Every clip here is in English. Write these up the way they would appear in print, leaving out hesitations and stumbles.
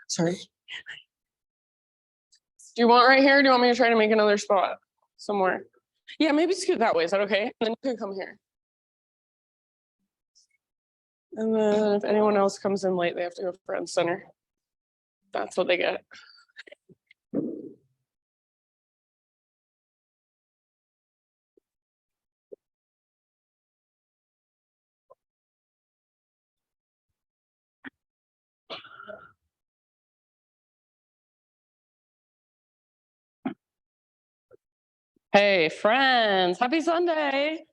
Sorry. Do you want right here? Or do you want me to try to make another spot somewhere? Yeah, maybe scoot that way. Is that okay? And then you can come here. And then if anyone else comes in late, they have to go front and center. That's what they get. Hey, friends, happy Sunday.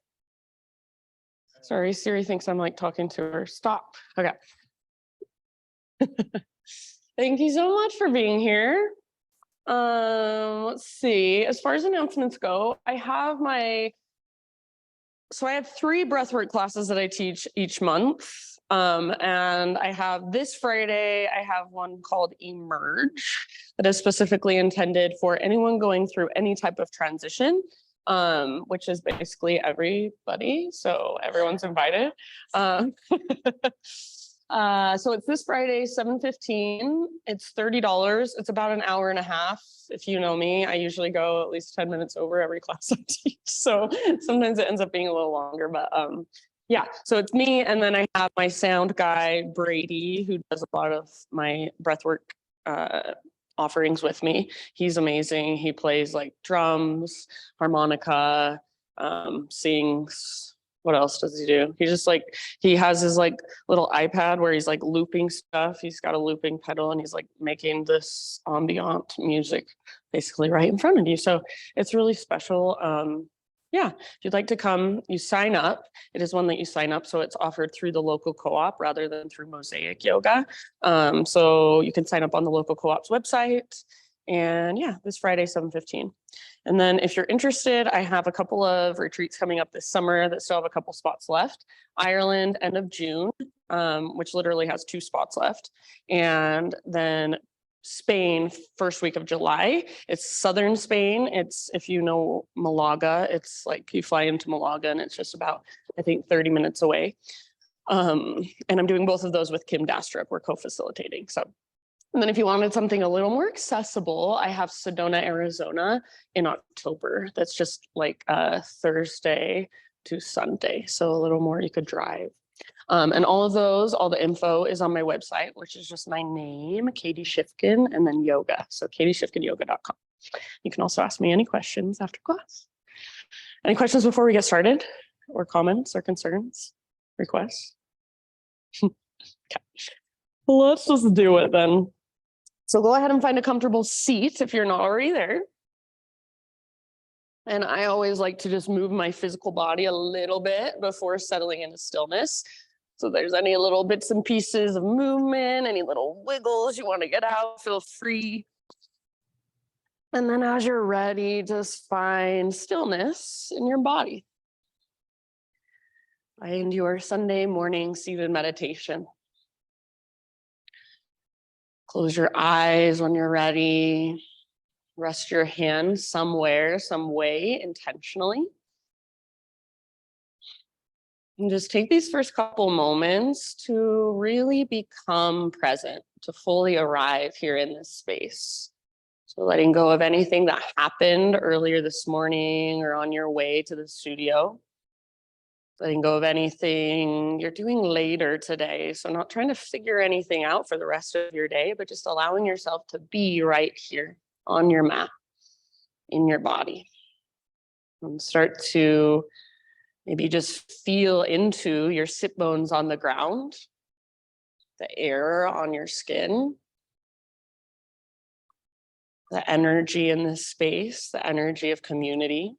Sorry, Siri thinks I'm like talking to her. Stop. Okay. Thank you so much for being here. Let's see. As far as announcements go, I have 3 breathwork classes that I teach each month. And I have this Friday, I have one called Emerge that is specifically intended for anyone going through any type of transition, which is basically everybody. So everyone's invited. So it's this Friday, 7:15. It's $30. It's about an hour and a half. If you know me, I usually go at least 10 minutes over every class I teach. So sometimes it ends up being a little longer, but yeah, so it's me. And then I have my sound guy, Brady, who does a lot of my breathwork offerings with me. He's amazing. He plays like drums, harmonica, sings. What else does he do? He just he has his like little iPad where he's like looping stuff. He's got a looping pedal and he's like making this ambient music basically right in front of you. So it's really special. Yeah, if you'd like to come, you sign up. It is one that you sign up. So it's offered through the local co-op rather than through Mosaic Yoga. So you can sign up on the local co-op's website. And yeah, this Friday, 7:15. And then if you're interested, I have a couple of retreats coming up this summer that still have a couple spots left. Ireland, end of June, which literally has 2 spots left. And then Spain, first week of July. It's southern Spain. It's, if you know Malaga, it's like you fly into Malaga and it's just about, I think, 30 minutes away. And I'm doing both of those with Kim Dastrup. We're co-facilitating. So. And then if you wanted something a little more accessible, I have Sedona, Arizona in October. That's just like Thursday to Sunday. So a little more you could drive. And all the info is on my website, which is just my name, Katie Shifkin, and then yoga. So katieshifkinyoga.com. You can also ask me any questions after class. Any questions before we get started? Or comments or concerns, requests? Okay. Let's just do it then. So go ahead and find a comfortable seat if you're not already there. And I always like to just move my physical body a little bit before settling into stillness. So there's any little bits and pieces of movement, any little wiggles you want to get out, feel free. And then as you're ready, just find stillness in your body. Find your Sunday morning seated meditation. Close your eyes when you're ready. Rest your hand somewhere, some way, intentionally. And just take these first couple moments to really become present, to fully arrive here in this space. So letting go of anything that happened earlier this morning or on your way to the studio. Letting go of anything you're doing later today. So not trying to figure anything out for the rest of your day, but just allowing yourself to be right here on your mat, in your body. And start to maybe just feel into your sit bones on the ground, the air on your skin, the energy in this space, the energy of community.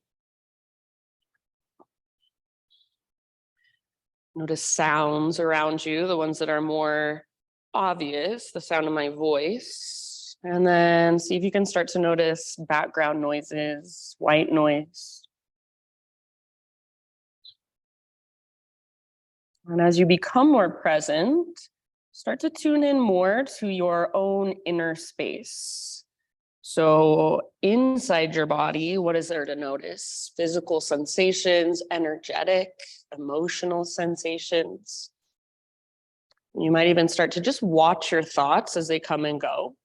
Notice sounds around you, the ones that are more obvious, the sound of my voice. And then see if you can start to notice background noises, white noise. And as you become more present, start to tune in more to your own inner space. So inside your body, what is there to notice? Physical sensations, energetic, emotional sensations. You might even start to just watch your thoughts as they come and go.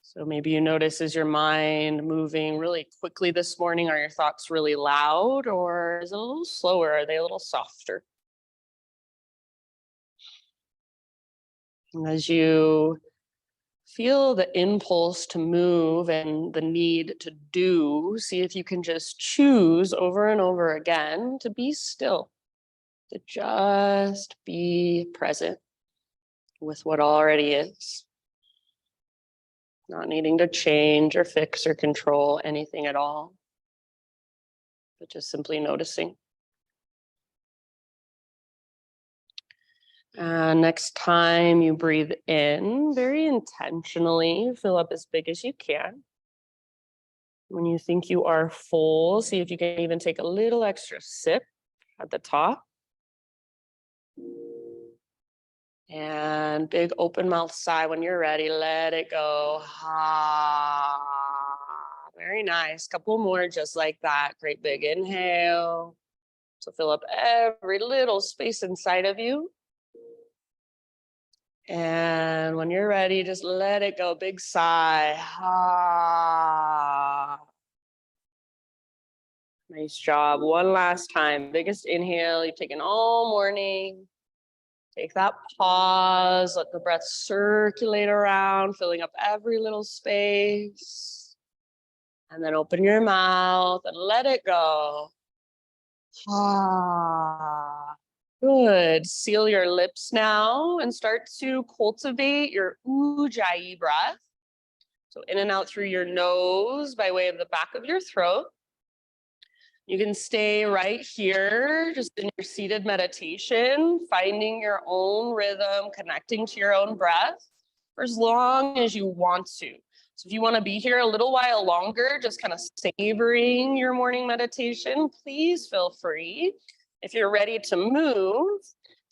So maybe you notice, is your mind moving really quickly this morning? Are your thoughts really loud, or is it a little slower? Are they a little softer? And as you feel the impulse to move and the need to do, see if you can just choose over and over again to be still, to just be present with what already is. Not needing to change or fix or control anything at all, but just simply noticing. Next time you breathe in, very intentionally, fill up as big as you can. When you think you are full, see if you can even take a little extra sip at the top. And big open mouth sigh when you're ready. Let it go. Ah, very nice. Couple more just like that. Great big inhale. So fill up every little space inside of you. And when you're ready, just let it go. Big sigh. Ah. Nice job. One last time. Biggest inhale you've taken all morning. Take that pause, let the breath circulate around, filling up every little space. And then open your mouth and let it go. Ah, good. Seal your lips now and start to cultivate your Ujjayi breath. So in and out through your nose by way of the back of your throat. You can stay right here, just in your seated meditation, finding your own rhythm, connecting to your own breath for as long as you want to. So if you want to be here a little while longer, just kind of savoring your morning meditation, please feel free. If you're ready to move,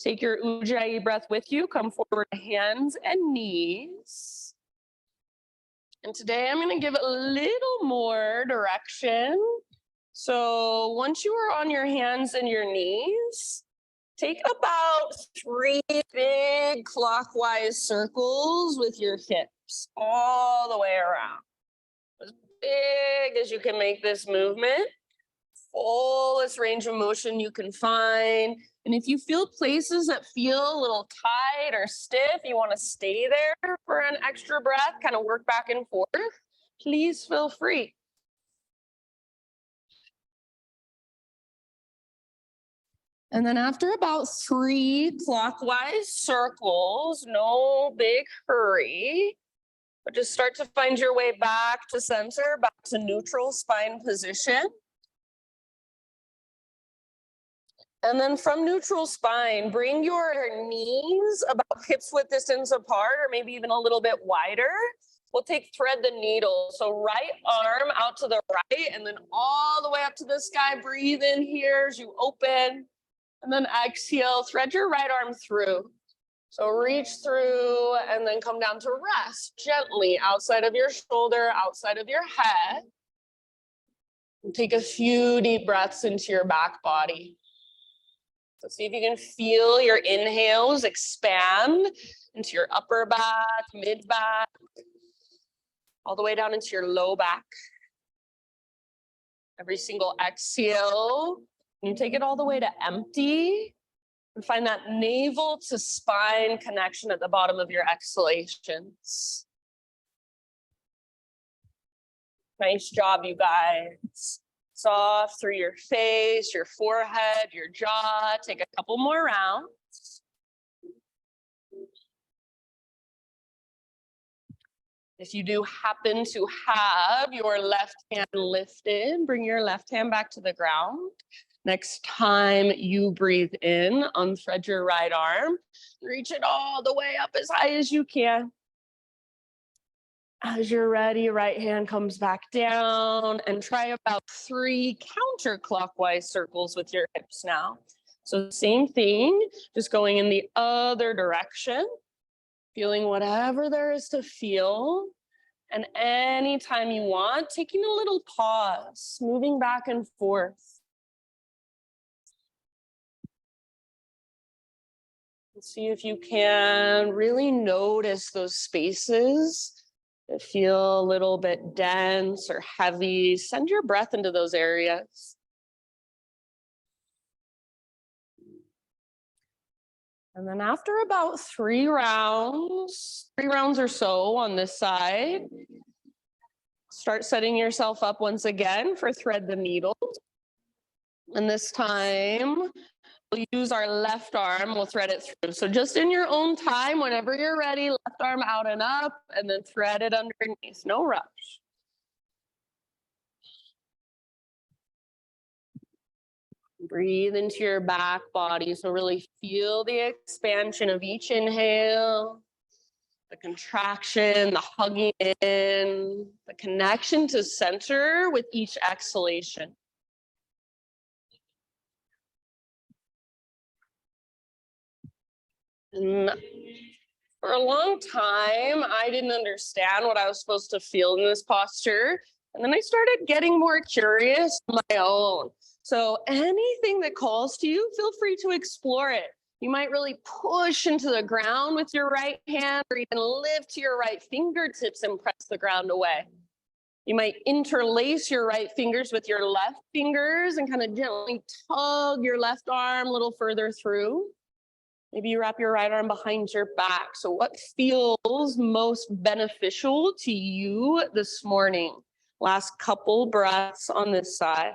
take your Ujjayi breath with you, come forward, hands and knees. And today I'm going to give it a little more direction. So once you are on your hands and your knees, take about 3 big clockwise circles with your hips all the way around. As big as you can make this movement, fullest range of motion you can find. And if you feel places that feel a little tight or stiff, you want to stay there for an extra breath, kind of work back and forth, please feel free. And then after about 3 clockwise circles, no big hurry, but just start to find your way back to center, back to neutral spine position. And then from neutral spine, bring your knees about hips width distance apart, or maybe even a little bit wider. We'll take thread the needle. So right arm out to the right, and then all the way up to the sky. Breathe in here as you open. And then exhale, thread your right arm through. So reach through and then come down to rest gently outside of your shoulder, outside of your head. And take a few deep breaths into your back body. So see if you can feel your inhales expand into your upper back, mid back, all the way down into your low back. Every single exhale, you take it all the way to empty and find that navel to spine connection at the bottom of your exhalations. Nice job, you guys. Soft through your face, your forehead, your jaw. Take a couple more rounds. If you do happen to have your left hand lifted, bring your left hand back to the ground. Next time you breathe in, unthread your right arm. Reach it all the way up as high as you can. As you're ready, right hand comes back down and try about 3 counterclockwise circles with your hips now. So same thing, just going in the other direction, feeling whatever there is to feel. And anytime you want, taking a little pause, moving back and forth. See if you can really notice those spaces that feel a little bit dense or heavy. Send your breath into those areas. And then after about 3 rounds or so on this side, start setting yourself up once again for thread the needle. And this time, we'll use our left arm, we'll thread it through. So just in your own time, whenever you're ready, left arm out and up, and then thread it underneath, no rush. Breathe into your back body. So really feel the expansion of each inhale, the contraction, the hugging in, the connection to center with each exhalation. And for a long time, I didn't understand what I was supposed to feel in this posture. And then I started getting more curious on my own. So anything that calls to you, feel free to explore it. You might really push into the ground with your right hand or even lift your right fingertips and press the ground away. You might interlace your right fingers with your left fingers and kind of gently tug your left arm a little further through. Maybe you wrap your right arm behind your back. So what feels most beneficial to you this morning? Last couple breaths on this side.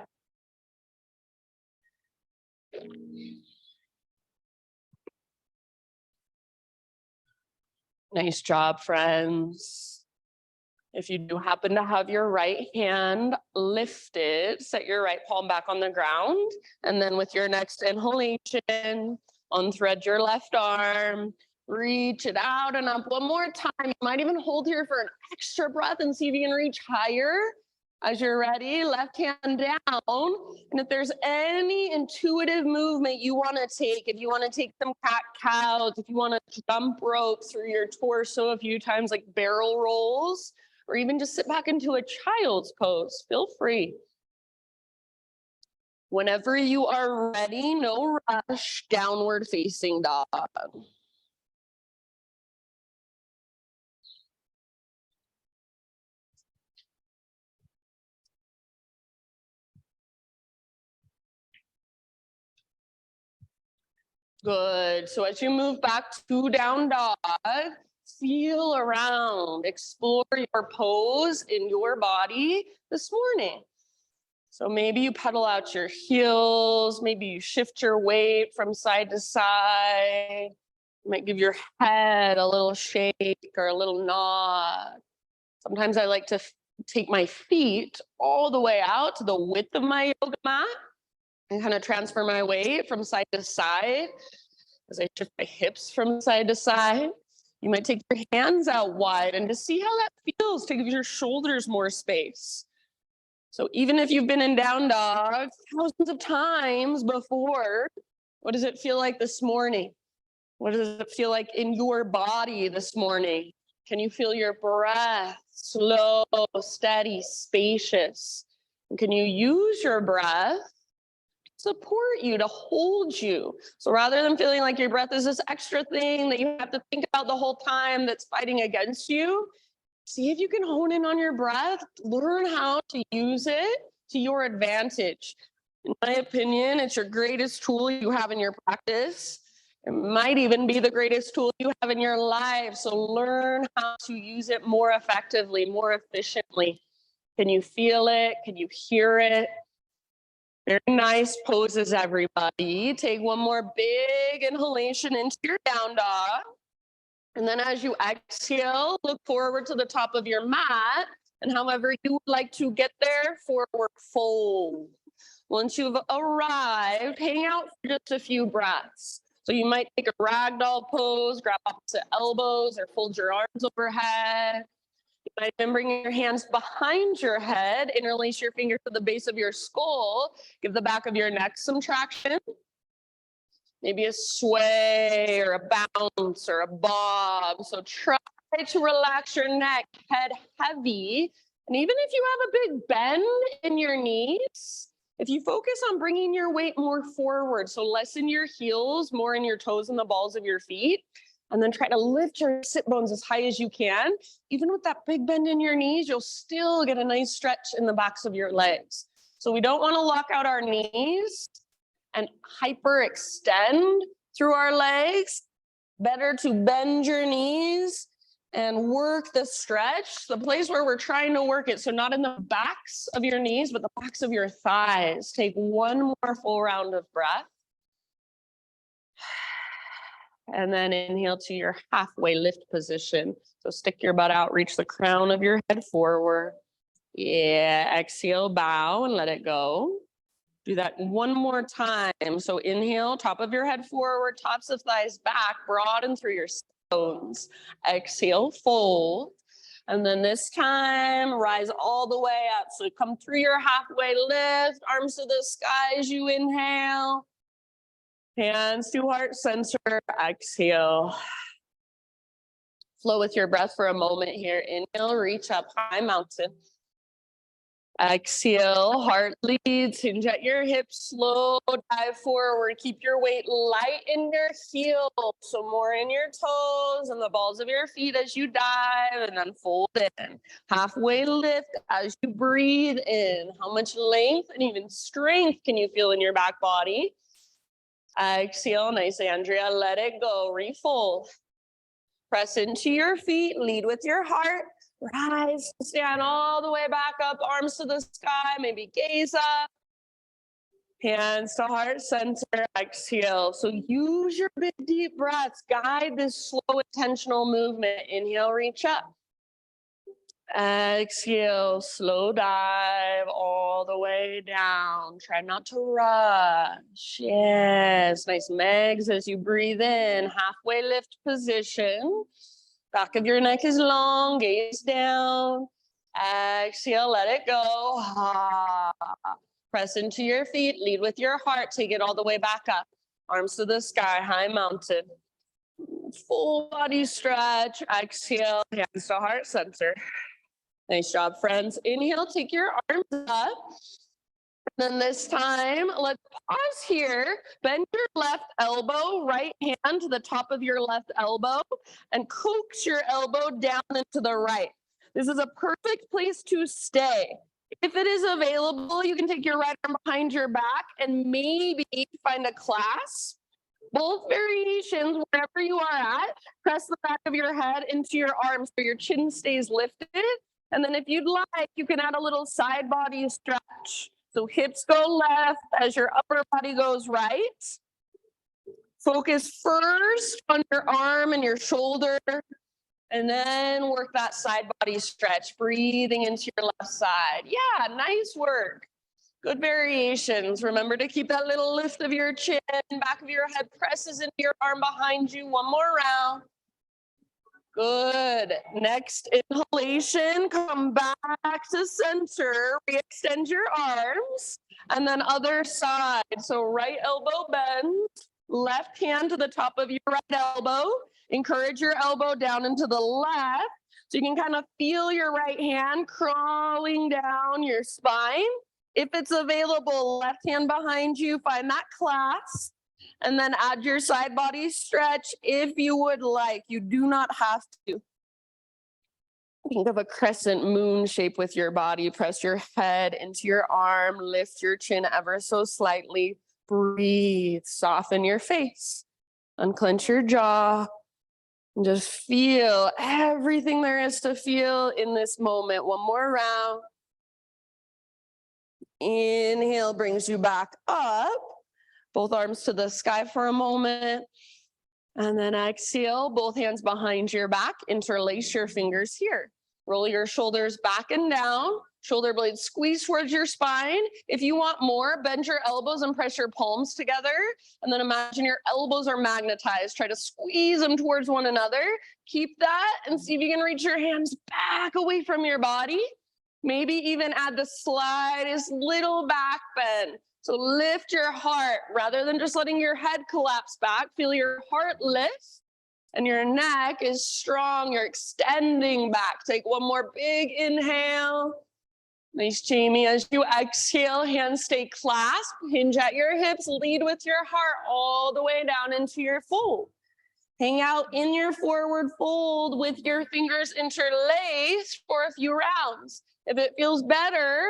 Nice job, friends. If you do happen to have your right hand lifted, set your right palm back on the ground. And then with your next inhalation, unthread your left arm, reach it out and up one more time. You might even hold here for an extra breath and see if you can reach higher. As you're ready, left hand down. And if there's any intuitive movement you want to take, if you want to take some cat-cows, if you want to jump rope through your torso a few times, like barrel rolls, or even just sit back into a child's pose, feel free. Whenever you are ready, no rush, downward facing dog. Good. So as you move back to down dog, feel around, explore your pose in your body this morning. So maybe you pedal out your heels, maybe you shift your weight from side to side. You might give your head a little shake or a little nod. Sometimes I like to take my feet all the way out to the width of my yoga mat and kind of transfer my weight from side to side as I shift my hips from side to side. You might take your hands out wide and just see how that feels to give your shoulders more space. So even if you've been in down dog thousands of times before, what does it feel like this morning? What does it feel like in your body this morning? Can you feel your breath slow, steady, spacious? And can you use your breath to support you, to hold you? So rather than feeling like your breath is this extra thing that you have to think about the whole time that's fighting against you, see if you can hone in on your breath, learn how to use it to your advantage. In my opinion, it's your greatest tool you have in your practice. It might even be the greatest tool you have in your life. So learn how to use it more effectively, more efficiently. Can you feel it? Can you hear it? Very nice poses, everybody. Take one more big inhalation into your down dog. And then as you exhale, look forward to the top of your mat. And however you would like to get there, forward fold. Once you've arrived, hang out for just a few breaths. So you might take a ragdoll pose, grab opposite elbows, or fold your arms overhead. You might even bring your hands behind your head, interlace your fingers to the base of your skull, give the back of your neck some traction. Maybe a sway or a bounce or a bob. So try to relax your neck, head heavy. And even if you have a big bend in your knees, If you focus on bringing your weight more forward, so less in your heels, more in your toes and the balls of your feet, and then try to lift your sit bones as high as you can. Even with that big bend in your knees, you'll still get a nice stretch in the backs of your legs. So we don't want to lock out our knees and hyperextend through our legs. Better to bend your knees and work the stretch, the place where we're trying to work it. So not in the backs of your knees, but the backs of your thighs. Take one more full round of breath. And then inhale to your halfway lift position. So stick your butt out, reach the crown of your head forward. Yeah, exhale, bow and let it go. Do that one more time. So inhale, top of your head forward, tops of thighs back, broaden through your bones. Exhale, fold. And then this time, rise all the way up. So come through your halfway lift, arms to the sky as you inhale. Hands to heart center, exhale. Flow with your breath for a moment here. Inhale, reach up, high mountain. Exhale, heart leads, hinge at your hips, slow dive forward. Keep your weight light in your heels, so more in your toes and the balls of your feet as you dive, and then fold in. Halfway lift as you breathe in. How much length and even strength can you feel in your back body? Exhale, nice, Andrea, let it go, refold. Press into your feet, lead with your heart. Rise, stand all the way back up, arms to the sky, maybe gaze up. Hands to heart center, exhale. So use your big deep breaths, guide this slow intentional movement. Inhale, reach up. Exhale, slow dive all the way down. Try not to rush. Yes, nice legs as you breathe in, halfway lift position. Back of your neck is long, gaze down. Exhale, let it go. Press into your feet, lead with your heart, take it all the way back up. Arms to the sky, high mountain. Full body stretch. Exhale, hands to heart center. Nice job, friends. Inhale, take your arms up. Then this time, let's pause here. Bend your left elbow, right hand to the top of your left elbow, and coax your elbow down into the right. This is a perfect place to stay. If it is available, you can take your right arm behind your back and maybe find a clasp. Both variations, wherever you are at, press the back of your head into your arms so your chin stays lifted. And then if you'd like, you can add a little side body stretch. So hips go left as your upper body goes right. Focus first on your arm and your shoulder, and then work that side body stretch, breathing into your left side. Yeah, nice work. Good variations. Remember to keep that little lift of your chin, back of your head presses into your arm behind you. One more round. Good. Next inhalation, come back to center, re-extend your arms, and then other side. So right elbow bends, left hand to the top of your right elbow. Encourage your elbow down into the left. So you can kind of feel your right hand crawling down your spine. If it's available, left hand behind you, find that clasp. And then add your side body stretch if you would like. You do not have to. Think of a crescent moon shape with your body. Press your head into your arm. Lift your chin ever so slightly. Breathe. Soften your face. Unclench your jaw. And just feel everything there is to feel in this moment. One more round. Inhale brings you back up. Both arms to the sky for a moment. And then exhale, both hands behind your back. Interlace your fingers here. Roll your shoulders back and down. Shoulder blades squeeze towards your spine. If you want more, bend your elbows and press your palms together. And then imagine your elbows are magnetized. Try to squeeze them towards one another. Keep that and see if you can reach your hands back away from your body. Maybe even add the slightest little back bend. So lift your heart rather than just letting your head collapse back. Feel your heart lift and your neck is strong. You're extending back. Take one more big inhale. Nice, Jamie. As you exhale, hands stay clasped, hinge at your hips, lead with your heart all the way down into your fold. Hang out in your forward fold with your fingers interlaced for a few rounds. If it feels better,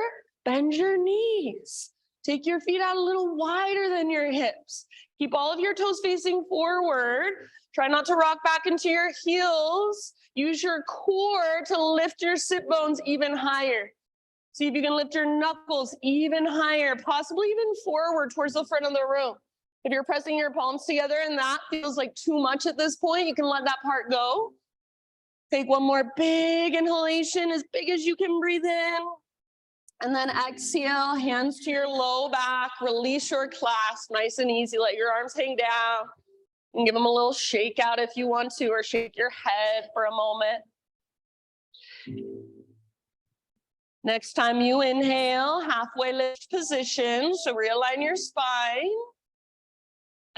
bend your knees. Take your feet out a little wider than your hips. Keep all of your toes facing forward. Try not to rock back into your heels. Use your core to lift your sit bones even higher. See if you can lift your knuckles even higher, possibly even forward towards the front of the room. If you're pressing your palms together and that feels like too much at this point, you can let that part go. Take one more big inhalation, as big as you can breathe in. And then exhale, hands to your low back, release your clasp, nice and easy. Let your arms hang down. And give them a little shake out if you want to, or shake your head for a moment. Next time you inhale, halfway lift position. So realign your spine.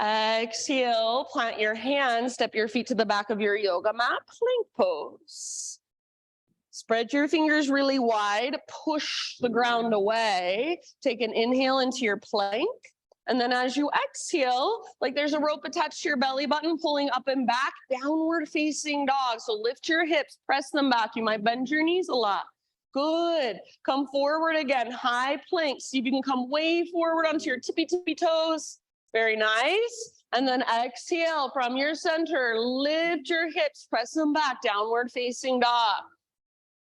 Exhale, plant your hands, step your feet to the back of your yoga mat, plank pose. Spread your fingers really wide, push the ground away. Take an inhale into your plank. And then as you exhale, like there's a rope attached to your belly button, pulling up and back, downward facing dog. So lift your hips, press them back. You might bend your knees a lot. Good. Come forward again, high plank. See if you can come way forward onto your tippy toes. Very nice. And then exhale from your center, lift your hips, press them back, downward facing dog.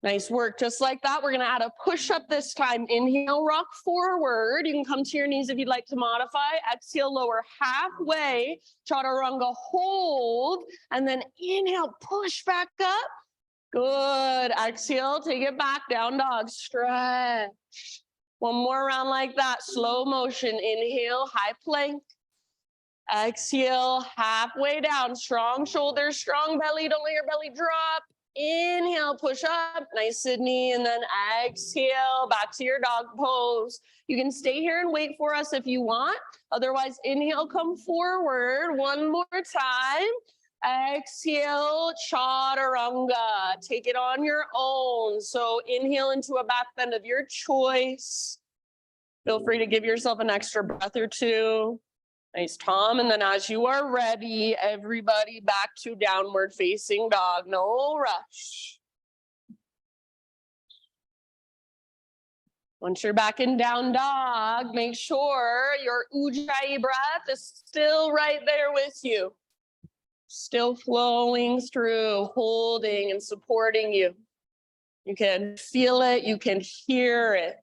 Nice work. Just like that, we're going to add a push up this time. Inhale, rock forward. You can come to your knees if you'd like to modify. Exhale, lower halfway. Chaturanga, hold. And then inhale, push back up. Good. Exhale, take it back, down dog, stretch. One more round like that, slow motion. Inhale, high plank. Exhale, halfway down, strong shoulders, strong belly. Don't let your belly drop. Inhale, push up, nice Sydney, and then exhale, back to your dog pose. You can stay here and wait for us if you want. Otherwise, inhale, come forward. One more time. Exhale, chaturanga. Take it on your own. So inhale into a back bend of your choice. Feel free to give yourself an extra breath or two. Nice, Tom. And then as you are ready, everybody back to downward facing dog. No rush. Once you're back in down dog, make sure your Ujjayi breath is still right there with you. Still flowing through, holding and supporting you. You can feel it, you can hear it.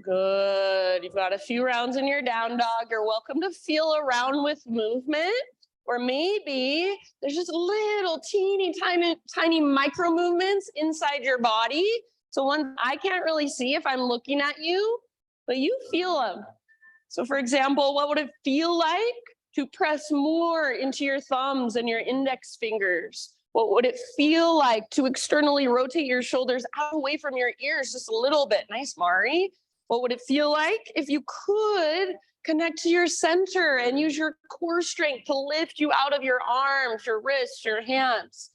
Good. You've got a few rounds in your down dog. You're welcome to feel around with movement, or maybe there's just little tiny micro movements inside your body. So one I can't really see if I'm looking at you, but you feel them. So for example, what would it feel like to press more into your thumbs and your index fingers? What would it feel like to externally rotate your shoulders out away from your ears just a little bit? Nice, Mari. What would it feel like if you could connect to your center and use your core strength to lift you out of your arms, your wrists, your hands?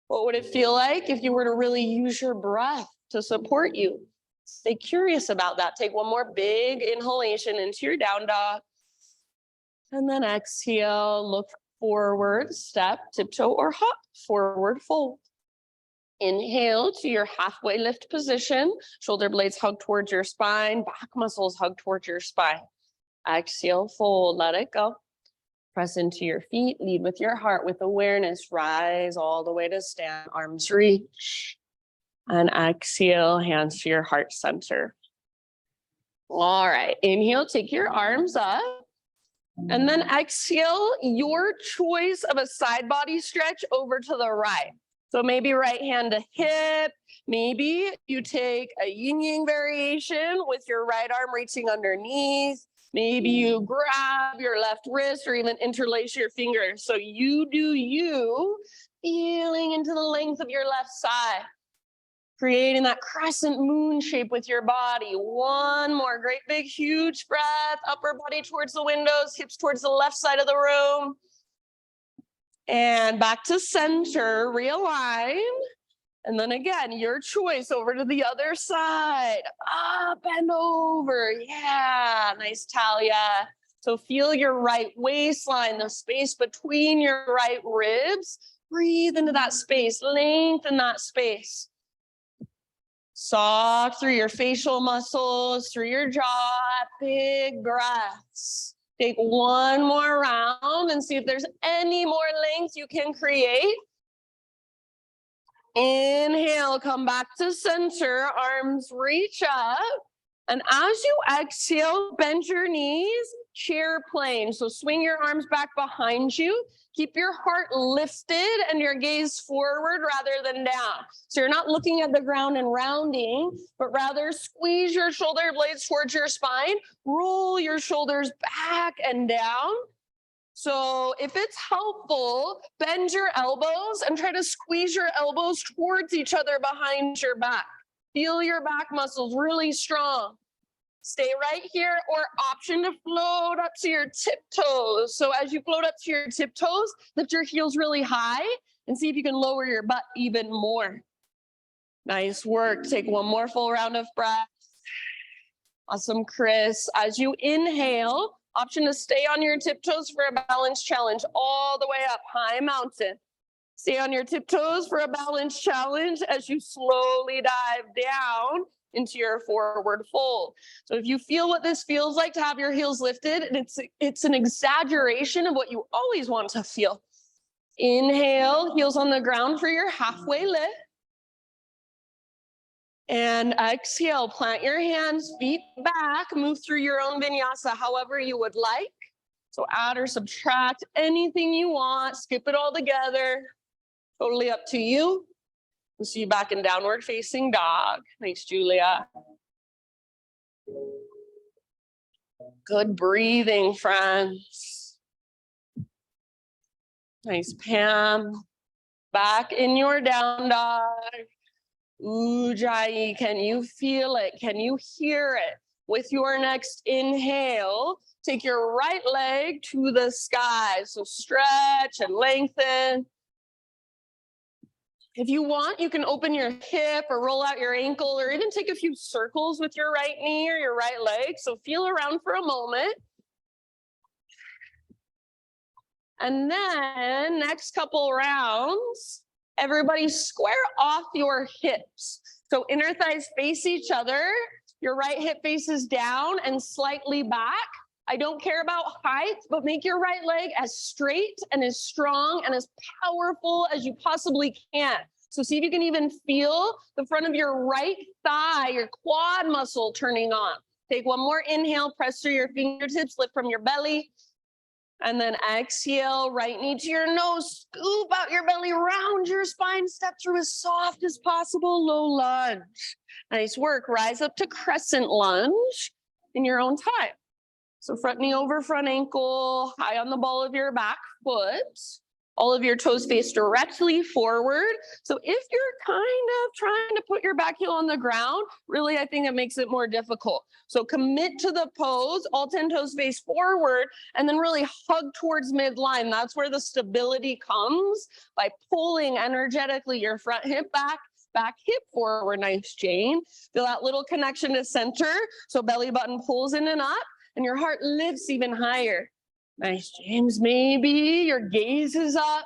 What would it feel like if you were to really use your breath to support you? Stay curious about that. Take one more big inhalation into your down dog. And then exhale, look forward, step, tiptoe, or hop, forward fold. Inhale to your halfway lift position. Shoulder blades hug towards your spine, back muscles hug towards your spine. Exhale, fold, let it go. Press into your feet, lead with your heart with awareness. Rise all the way to stand, arms reach. And exhale, hands to your heart center. All right, inhale, take your arms up. And then exhale, your choice of a side body stretch over to the right. So maybe right hand to hip. Maybe you take a yin-yang variation with your right arm reaching underneath. Maybe you grab your left wrist or even interlace your fingers. So you do you, feeling into the length of your left side. Creating that crescent moon shape with your body. One more great big huge breath, upper body towards the windows, hips towards the left side of the room. And back to center, realign. And then again, your choice over to the other side. Up and over. Yeah, nice, Talia. So feel your right waistline, the space between your right ribs. Breathe into that space, lengthen that space. Soft through your facial muscles, through your jaw, big breaths. Take one more round and see if there's any more length you can create. Inhale, come back to center, arms reach up. And as you exhale, bend your knees, chair plane. So swing your arms back behind you. Keep your heart lifted and your gaze forward rather than down. So you're not looking at the ground and rounding, but rather squeeze your shoulder blades towards your spine, roll your shoulders back and down. So if it's helpful, bend your elbows and try to squeeze your elbows towards each other behind your back. Feel your back muscles really strong. Stay right here, or option to float up to your tiptoes. So as you float up to your tiptoes, lift your heels really high and see if you can lower your butt even more. Nice work. Take one more full round of breath. Awesome, Chris. As you inhale, option to stay on your tiptoes for a balance challenge all the way up, high mountain. Stay on your tiptoes for a balance challenge as you slowly dive down into your forward fold. So if you feel what this feels like to have your heels lifted, and it's an exaggeration of what you always want to feel. Inhale, heels on the ground for your halfway lift. And exhale, plant your hands, feet back, move through your own vinyasa however you would like. So add or subtract anything you want, skip it all together. Totally up to you. We'll see you back in downward facing dog. Thanks, Julia. Good breathing, friends. Nice, Pam. Back in your down dog. Ujjayi, can you feel it? Can you hear it? With your next inhale, take your right leg to the sky. So stretch and lengthen. If you want, you can open your hip or roll out your ankle or even take a few circles with your right knee or your right leg. So feel around for a moment. And then next couple rounds, everybody square off your hips. So inner thighs face each other. Your right hip faces down and slightly back. I don't care about height, but make your right leg as straight and as strong and as powerful as you possibly can. So see if you can even feel the front of your right thigh, your quad muscle turning on. Take one more inhale, press through your fingertips, lift from your belly. And then exhale, right knee to your nose, scoop out your belly, round your spine, step through as soft as possible, low lunge. Nice work. Rise up to crescent lunge in your own time. So front knee over front ankle, high on the ball of your back foot. All of your toes face directly forward. So if you're kind of trying to put your back heel on the ground, really, I think it makes it more difficult. So commit to the pose, all 10 toes face forward, and then really hug towards midline. That's where the stability comes by pulling energetically your front hip back, back hip forward. Nice, Jane. Feel that little connection to center. So belly button pulls in and up, and your heart lifts even higher. Nice, James. Maybe your gaze is up.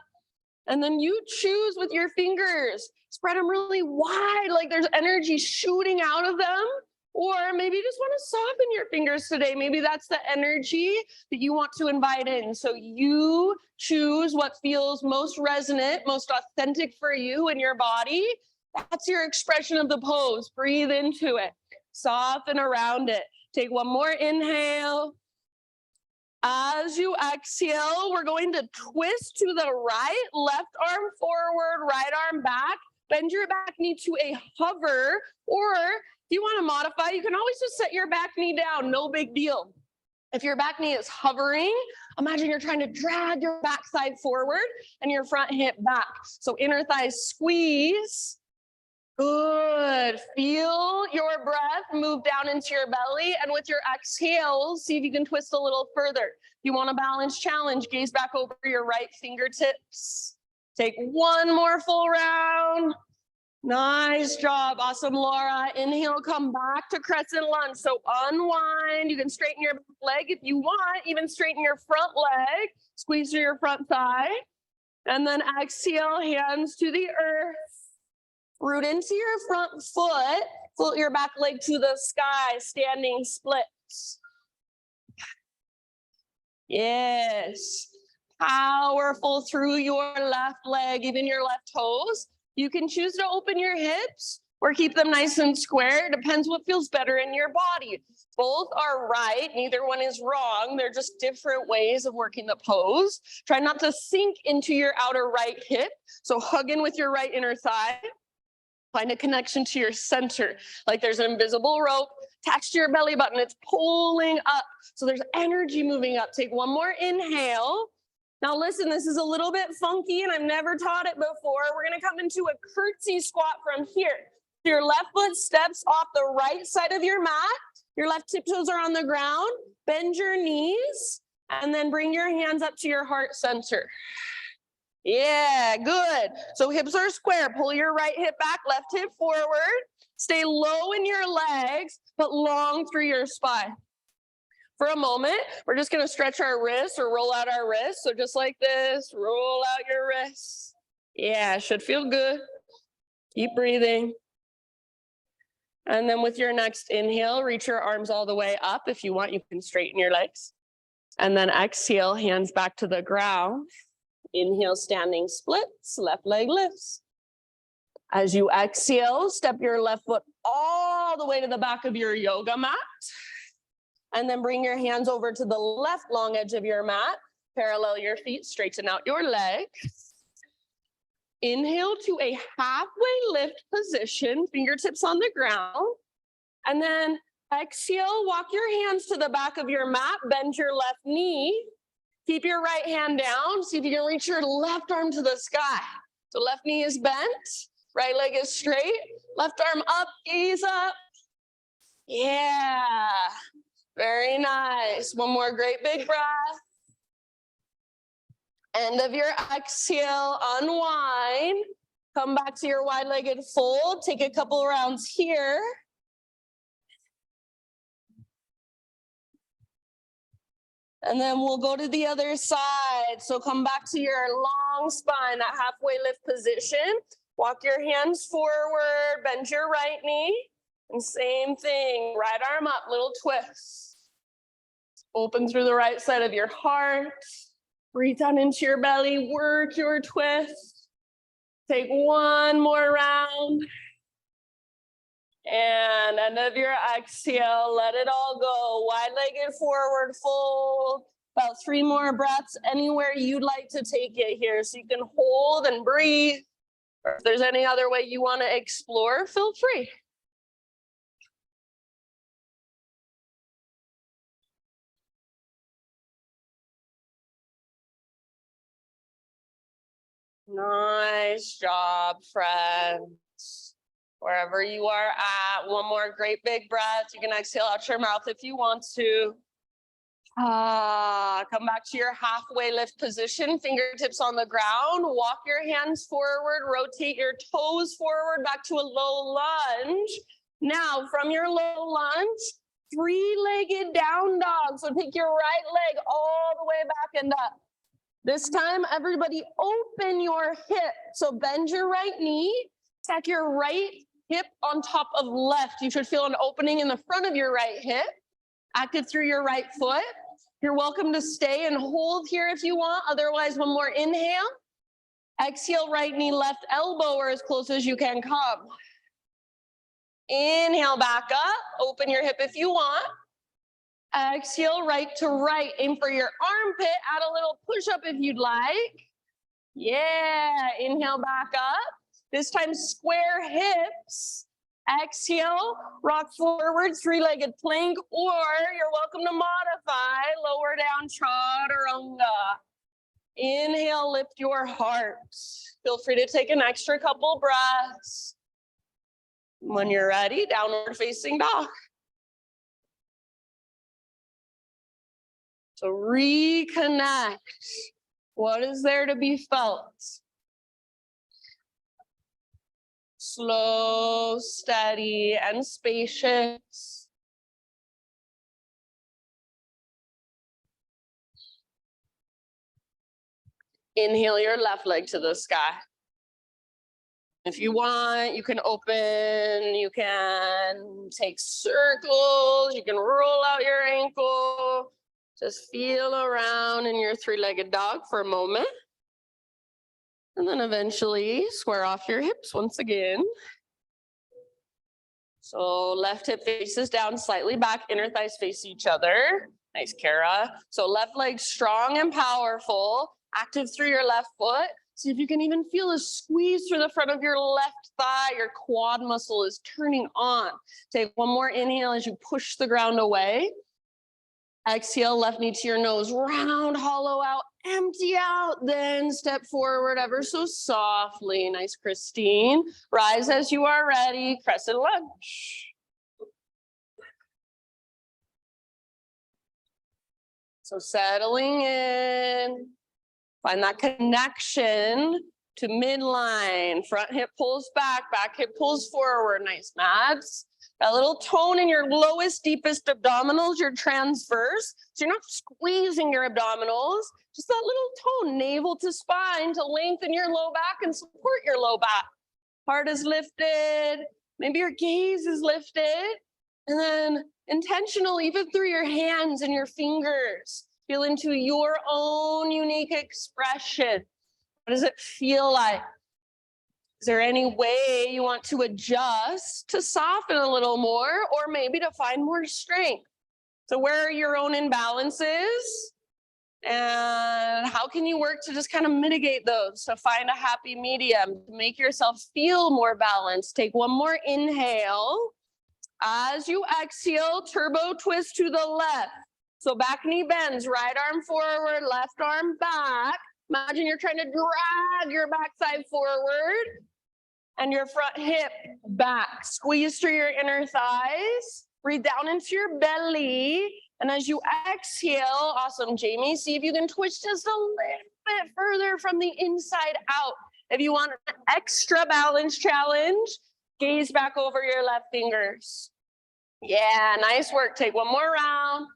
And then you choose with your fingers. Spread them really wide, like there's energy shooting out of them. Or maybe you just want to soften your fingers today. Maybe that's the energy that you want to invite in. So you choose what feels most resonant, most authentic for you and your body. That's your expression of the pose. Breathe into it. Soften around it. Take one more inhale. As you exhale, we're going to twist to the right, left arm forward, right arm back. Bend your back knee to a hover, or if you want to modify, you can always just set your back knee down, no big deal. If your back knee is hovering, imagine you're trying to drag your backside forward and your front hip back. So inner thighs squeeze. Good. Feel your breath move down into your belly. And with your exhales, see if you can twist a little further. If you want a balance challenge, gaze back over your right fingertips. Take one more full round. Nice job. Awesome, Laura. Inhale, come back to crescent lunge. So unwind. You can straighten your leg if you want, even straighten your front leg. Squeeze through your front thigh. And then exhale, hands to the earth. Root into your front foot. Float your back leg to the sky, standing splits. Yes. Powerful through your left leg, even your left toes. You can choose to open your hips or keep them nice and square. Depends what feels better in your body. Both are right. Neither one is wrong. They're just different ways of working the pose. Try not to sink into your outer right hip. So hug in with your right inner thigh. Find a connection to your center. Like there's an invisible rope attached to your belly button. It's pulling up. So there's energy moving up. Take one more inhale. Now listen, this is a little bit funky and I've never taught it before. We're gonna come into a curtsy squat from here. Your left foot steps off the right side of your mat. Your left tiptoes are on the ground. Bend your knees and then bring your hands up to your heart center. Yeah, good. So hips are square. Pull your right hip back, left hip forward. Stay low in your legs, but long through your spine. For a moment, we're just going to stretch our wrists or roll out our wrists. So just like this, roll out your wrists. Yeah, should feel good. Keep breathing. And then with your next inhale, reach your arms all the way up. If you want, you can straighten your legs. And then exhale, hands back to the ground. Inhale, standing splits, left leg lifts. As you exhale, step your left foot all the way to the back of your yoga mat. And then bring your hands over to the left long edge of your mat. Parallel your feet, straighten out your legs. Inhale to a halfway lift position, fingertips on the ground. And then exhale, walk your hands to the back of your mat, bend your left knee. Keep your right hand down. See if you can reach your left arm to the sky. So left knee is bent, right leg is straight, left arm up, gaze up. Yeah. Very nice. One more great big breath. End of your exhale, unwind. Come back to your wide-legged fold. Take a couple rounds here. And then we'll go to the other side. So come back to your long spine, that halfway lift position. Walk your hands forward, bend your right knee. And same thing, right arm up, little twist. Open through the right side of your heart. Breathe down into your belly, work your twist. Take one more round. And end of your exhale, let it all go. Wide-legged forward fold. About 3 more breaths anywhere you'd like to take it here. So you can hold and breathe. Or if there's any other way you want to explore, feel free. Nice job, friends. Wherever you are at, one more great big breath. You can exhale out your mouth if you want to. Come back to your halfway lift position, fingertips on the ground. Walk your hands forward, rotate your toes forward back to a low lunge. Now, from your low lunge, 3-legged down dog. So take your right leg all the way back and up. This time, everybody open your hip. So bend your right knee, stack your right hip on top of left. You should feel an opening in the front of your right hip, active through your right foot. You're welcome to stay and hold here if you want. Otherwise, one more inhale. Exhale, right knee, left elbow, or as close as you can come. Inhale, back up. Open your hip if you want. Exhale, right to right. Aim for your armpit. Add a little push-up if you'd like. Yeah, inhale, back up. This time, square hips. Exhale, rock forward, 3-legged plank, or you're welcome to modify, lower down chaturanga. Inhale, lift your heart. Feel free to take an extra couple breaths. When you're ready, downward facing dog. So reconnect. What is there to be felt? Slow, steady, and spacious. Inhale your left leg to the sky. If you want, you can open, you can take circles, you can roll out your ankle. Just feel around in your three-legged dog for a moment. And then eventually square off your hips once again. So left hip faces down, slightly back, inner thighs face each other. Nice, Kara. So left leg strong and powerful, active through your left foot. See if you can even feel a squeeze through the front of your left thigh. Your quad muscle is turning on. Take one more inhale as you push the ground away. Exhale, left knee to your nose, round, hollow out, empty out, then step forward ever so softly. Nice, Christine. Rise as you are ready, crescent lunge. So settling in, find that connection to midline. Front hip pulls back hip pulls forward. Nice, Mads. A little tone in your lowest, deepest abdominals, your transverse. So you're not squeezing your abdominals, just that little tone, navel to spine to lengthen your low back and support your low back. Heart is lifted. Maybe your gaze is lifted. And then intentional, even through your hands and your fingers, feel into your own unique expression. What does it feel like? Is there any way you want to adjust to soften a little more, or maybe to find more strength? So where are your own imbalances? And how can you work to just kind of mitigate those, to find a happy medium, to make yourself feel more balanced? Take one more inhale. As you exhale, turbo twist to the left. So back knee bends, right arm forward, left arm back. Imagine you're trying to drag your backside forward and your front hip back. Squeeze through your inner thighs. Breathe down into your belly. And as you exhale, awesome, Jamie, see if you can twist just a little bit further from the inside out. If you want an extra balance challenge, gaze back over your left fingers. Yeah, nice work. Take one more round.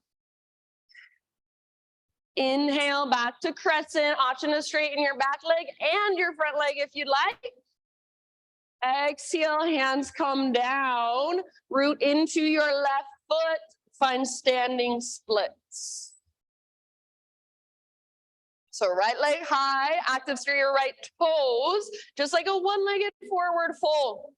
Inhale, back to crescent. Option to straighten your back leg and your front leg if you'd like. Exhale, hands come down. Root into your left foot. Find standing splits. So right leg high, active through your right toes, just like a one-legged forward fold.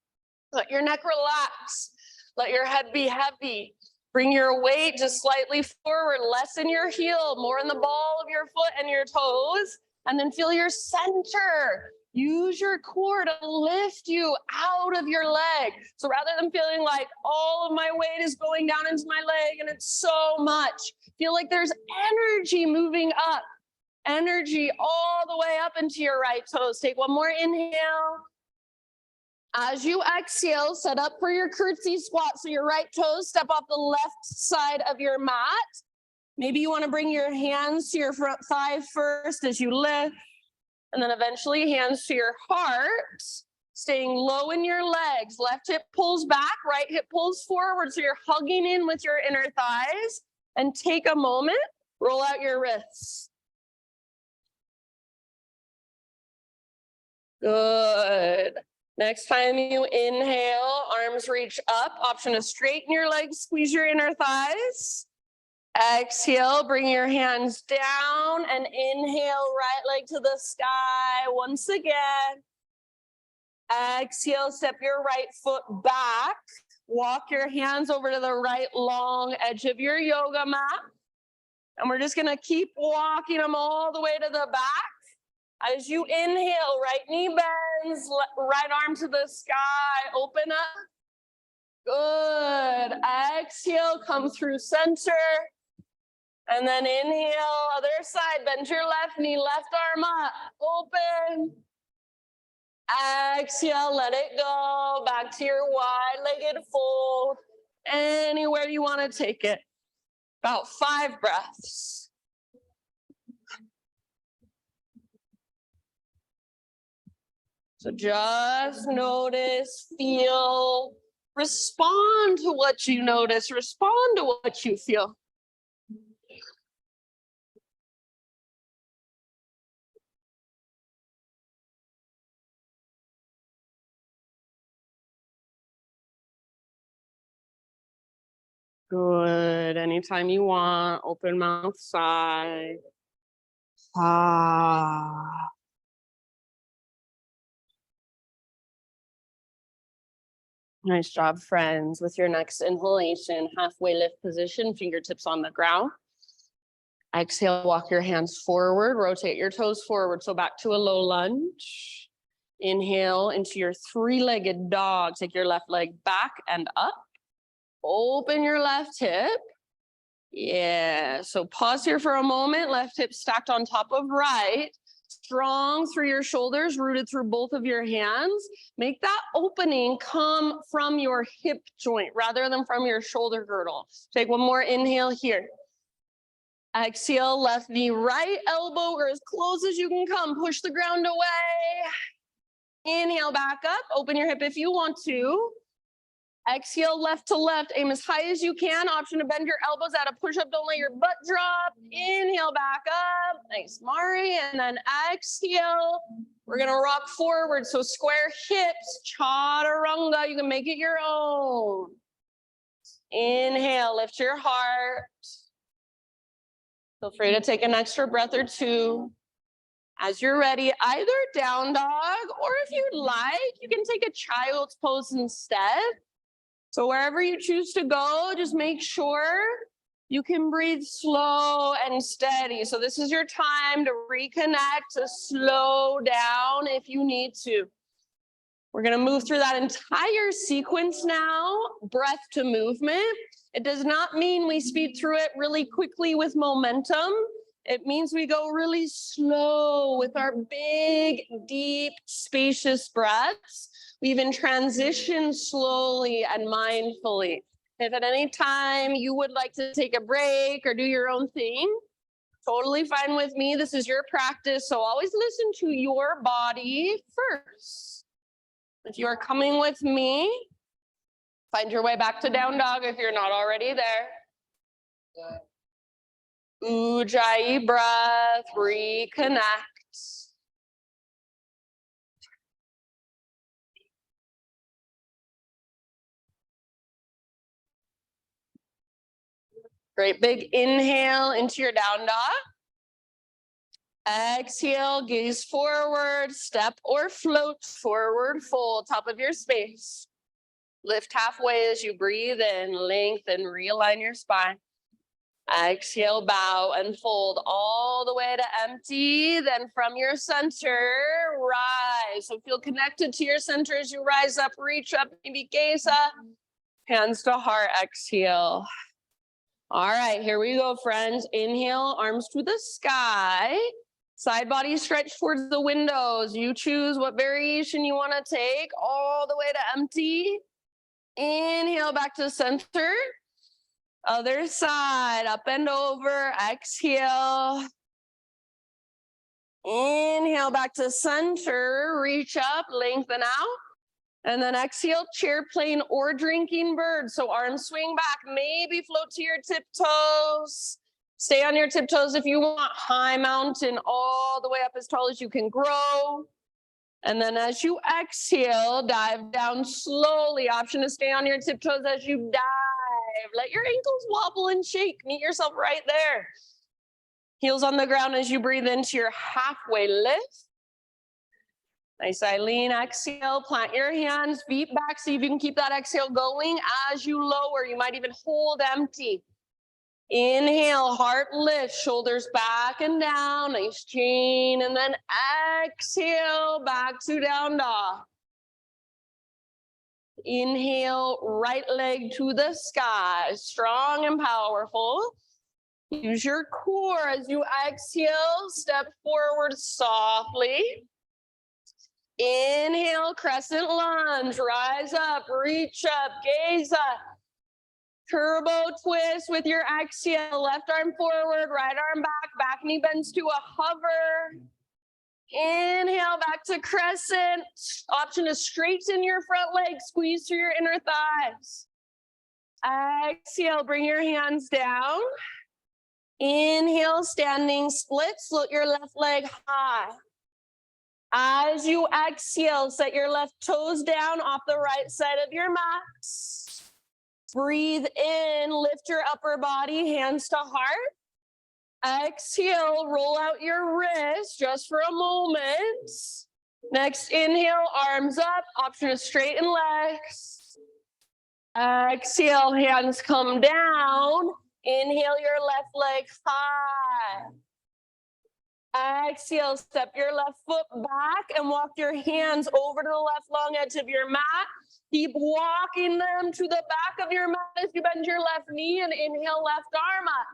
Let your neck relax. Let your head be heavy. Bring your weight just slightly forward, less in your heel, more in the ball of your foot and your toes. And then feel your center. Use your core to lift you out of your leg. So rather than feeling like all of my weight is going down into my leg and it's so much, feel like there's energy moving up. Energy all the way up into your right toes. Take one more inhale. As you exhale, set up for your curtsy squat. So your right toes step off the left side of your mat. Maybe you want to bring your hands to your front thigh first as you lift, and then eventually hands to your heart, staying low in your legs. Left hip pulls back, right hip pulls forward. So you're hugging in with your inner thighs. And take a moment, roll out your wrists. Good. Next time you inhale, arms reach up. Option to straighten your legs, squeeze your inner thighs. Exhale, bring your hands down and inhale, right leg to the sky once again. Exhale, step your right foot back. Walk your hands over to the right long edge of your yoga mat. And we're just gonna keep walking them all the way to the back. As you inhale, right knee bends, right arm to the sky, open up. Good. Exhale, come through center. And then inhale, other side, bend your left knee, left arm up, open. Exhale, let it go, back to your wide-legged fold, anywhere you want to take it. About 5 breaths. So just notice, feel, respond to what you notice, respond to what you feel. Good. Anytime you want, open mouth, sigh. Ah. Nice job, friends. With your next inhalation, halfway lift position, fingertips on the ground. Exhale, walk your hands forward, rotate your toes forward. So back to a low lunge. Inhale into your three-legged dog. Take your left leg back and up. Open your left hip. Yeah, so pause here for a moment. Left hip stacked on top of right. Strong through your shoulders, rooted through both of your hands. Make that opening come from your hip joint rather than from your shoulder girdle. Take one more inhale here. Exhale, left knee, right elbow, or as close as you can come. Push the ground away. Inhale back up. Open your hip if you want to. Exhale, left to left. Aim as high as you can. Option to bend your elbows at a push-up. Don't let your butt drop. Inhale back up. Nice, Mari. And then exhale. We're going to rock forward. So square hips, chaturanga. You can make it your own. Inhale, lift your heart. Feel free to take an extra breath or two. As you're ready, either down dog, or if you'd like, you can take a child's pose instead. So wherever you choose to go, just make sure you can breathe slow and steady. So this is your time to reconnect, to slow down if you need to. We're going to move through that entire sequence now, breath to movement. It does not mean we speed through it really quickly with momentum. It means we go really slow with our big, deep, spacious breaths. We even transition slowly and mindfully. If at any time you would like to take a break or do your own thing, totally fine with me. This is your practice, so always listen to your body first. If you are coming with me, find your way back to down dog if you're not already there. Ujjayi breath, reconnect. Great big inhale into your down dog. Exhale, gaze forward, step or float, forward fold, top of your space. Lift halfway as you breathe in, lengthen, realign your spine. Exhale, bow and fold all the way to empty. Then from your center, rise. So feel connected to your center as you rise up, reach up, maybe gaze up. Hands to heart, exhale. All right, here we go, friends. Inhale, arms to the sky. Side body stretch towards the windows. You choose what variation you want to take, all the way to empty. Inhale, back to center. Other side, up and over, exhale. Inhale, back to center, reach up, lengthen out. And then exhale, chair plane or drinking bird. So arms swing back, maybe float to your tiptoes. Stay on your tiptoes if you want. High mountain all the way up as tall as you can grow. And then as you exhale, dive down slowly. Option to stay on your tiptoes as you dive. Let your ankles wobble and shake. Meet yourself right there. Heels on the ground as you breathe into your halfway lift. Nice, Eileen. Exhale, plant your hands, feet back. See if you can keep that exhale going as you lower. You might even hold empty. Inhale, heart lift, shoulders back and down. Nice chain. And then exhale, back to down dog. Inhale, right leg to the sky. Strong and powerful. Use your core as you exhale. Step forward softly. Inhale, crescent lunge, rise up, reach up, gaze up. Turbo twist with your exhale, left arm forward, right arm back, back knee bends to a hover. Inhale, back to crescent. Option to straighten your front leg, squeeze through your inner thighs. Exhale, bring your hands down. Inhale, standing split, float your left leg high. As you exhale, set your left toes down off the right side of your mat. Breathe in, lift your upper body, hands to heart. Exhale, roll out your wrist just for a moment. Next, inhale, arms up, option to straighten legs. Exhale, hands come down. Inhale your left leg high. Exhale, step your left foot back and walk your hands over to the left long edge of your mat. Keep walking them to the back of your mat as you bend your left knee and inhale, left arm up.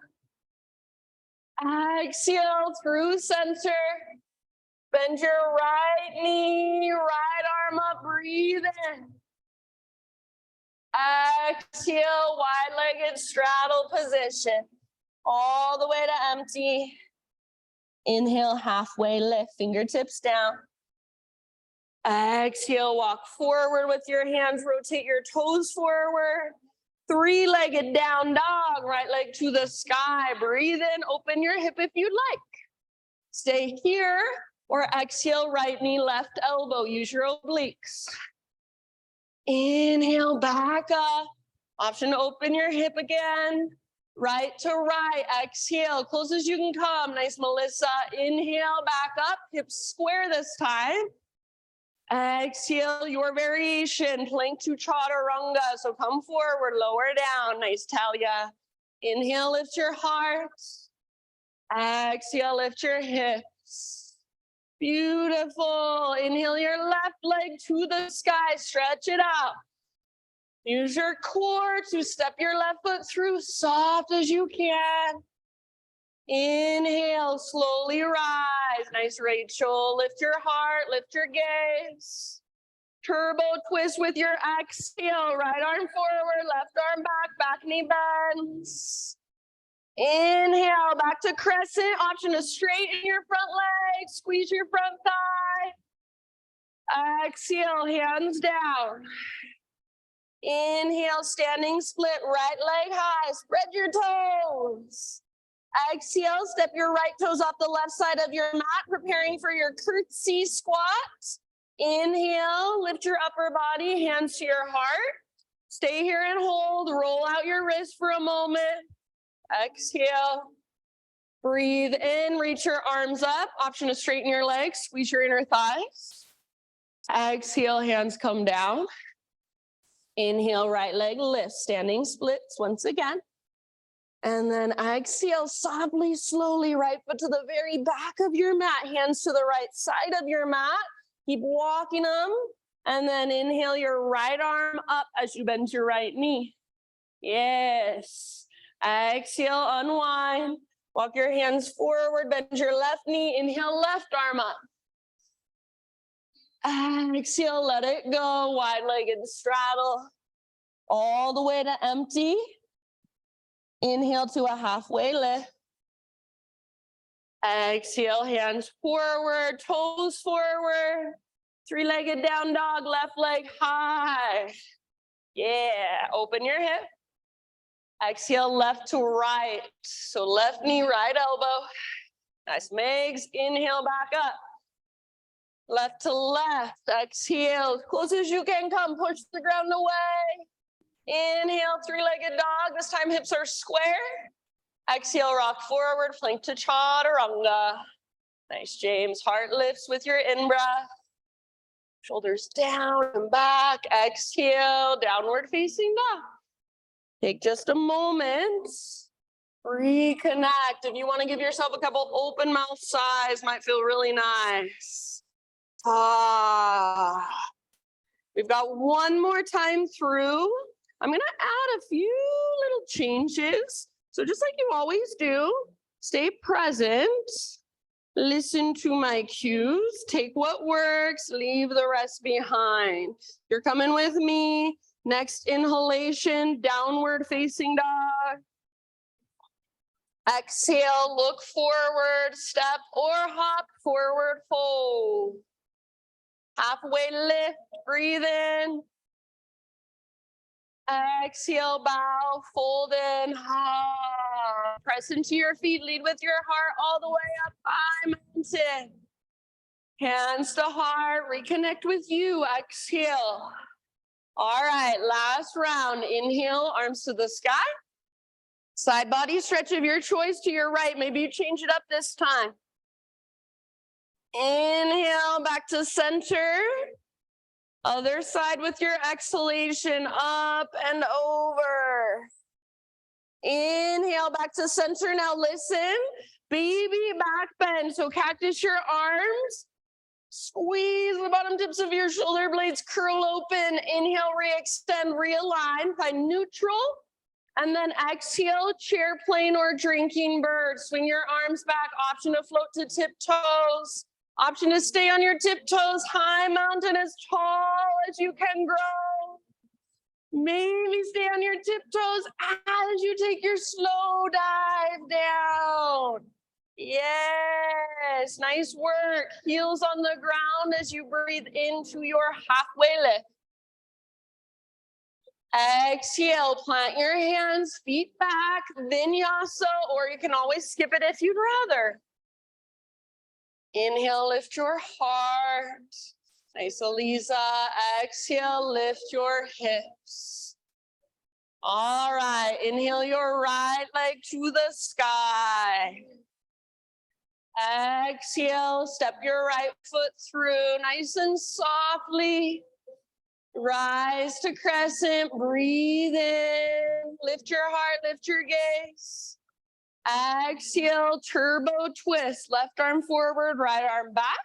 Exhale through center. Bend your right knee, right arm up, breathe in. Exhale, wide-legged straddle position. All the way to empty. Inhale, halfway lift, fingertips down. Exhale, walk forward with your hands, rotate your toes forward. Three-legged down dog, right leg to the sky. Breathe in, open your hip if you'd like. Stay here or exhale, right knee, left elbow. Use your obliques. Inhale, back up. Option to open your hip again. Right to right, exhale, close as you can come. Nice, Melissa. Inhale, back up, hips square this time. Exhale, your variation, plank to chaturanga. So come forward, lower down. Nice, Talia. Inhale, lift your heart. Exhale, lift your hips. Beautiful. Inhale your left leg to the sky, stretch it out. Use your core to step your left foot through soft as you can. Inhale, slowly rise. Nice, Rachel. Lift your heart, lift your gaze. Turbo twist with your exhale. Right arm forward, left arm back, back knee bends. Inhale, back to crescent. Option to straighten your front leg, squeeze your front thigh. Exhale, hands down. Inhale, standing split, right leg high, spread your toes. Exhale, step your right toes off the left side of your mat, preparing for your curtsy squat. Inhale, lift your upper body, hands to your heart. Stay here and hold, roll out your wrist for a moment. Exhale, breathe in, reach your arms up. Option to straighten your legs, squeeze your inner thighs. Exhale, hands come down. Inhale, right leg lift, standing splits once again. And then exhale, softly, slowly, right foot to the very back of your mat, hands to the right side of your mat. Keep walking them. And then inhale your right arm up as you bend your right knee. Yes. Exhale, unwind. Walk your hands forward, bend your left knee, inhale, left arm up. Exhale, let it go, wide-legged straddle. All the way to empty. Inhale to a halfway lift. Exhale, hands forward, toes forward. Three-legged down dog, left leg high. Yeah, open your hip. Exhale, left to right. So left knee, right elbow. Nice, Megs. Inhale, back up. Left to left. Exhale, as close as you can come. Push the ground away. Inhale, three-legged dog. This time hips are square. Exhale, rock forward, plank to chaturanga. Nice, James. Heart lifts with your in-breath. Shoulders down and back. Exhale, downward facing dog. Take just a moment. Reconnect. If you want to give yourself a couple open mouth sighs, might feel really nice. We've got one more time through. I'm going to add a few little changes. So just like you always do, stay present. Listen to my cues. Take what works. Leave the rest behind. You're coming with me. Next inhalation, downward facing dog. Exhale, look forward, step or hop, forward fold. Halfway lift, breathe in. Exhale, bow, fold in, press into your feet, lead with your heart all the way up, high mountain. Hands to heart, reconnect with you, exhale. All right, last round, inhale, arms to the sky. Side body stretch of your choice to your right, maybe you change it up this time. Inhale, back to center. Other side with your exhalation, up and over. Inhale, back to center. Now listen, baby back bend. So cactus your arms, squeeze the bottom tips of your shoulder blades, curl open. Inhale, re-extend, realign, find neutral. And then exhale, chair plane or drinking bird. Swing your arms back, option to float to tiptoes. Option to stay on your tiptoes, high mountain as tall as you can grow. Maybe stay on your tiptoes as you take your slow dive down. Yes, nice work. Heels on the ground as you breathe into your halfway lift. Exhale, plant your hands, feet back, vinyasa, or you can always skip it if you'd rather. Inhale, lift your heart. Nice, Eliza. Exhale, lift your hips. All right, inhale your right leg to the sky. Exhale, step your right foot through, nice and softly. Rise to crescent, breathe in. Lift your heart, lift your gaze. Exhale, turbo twist, left arm forward, right arm back.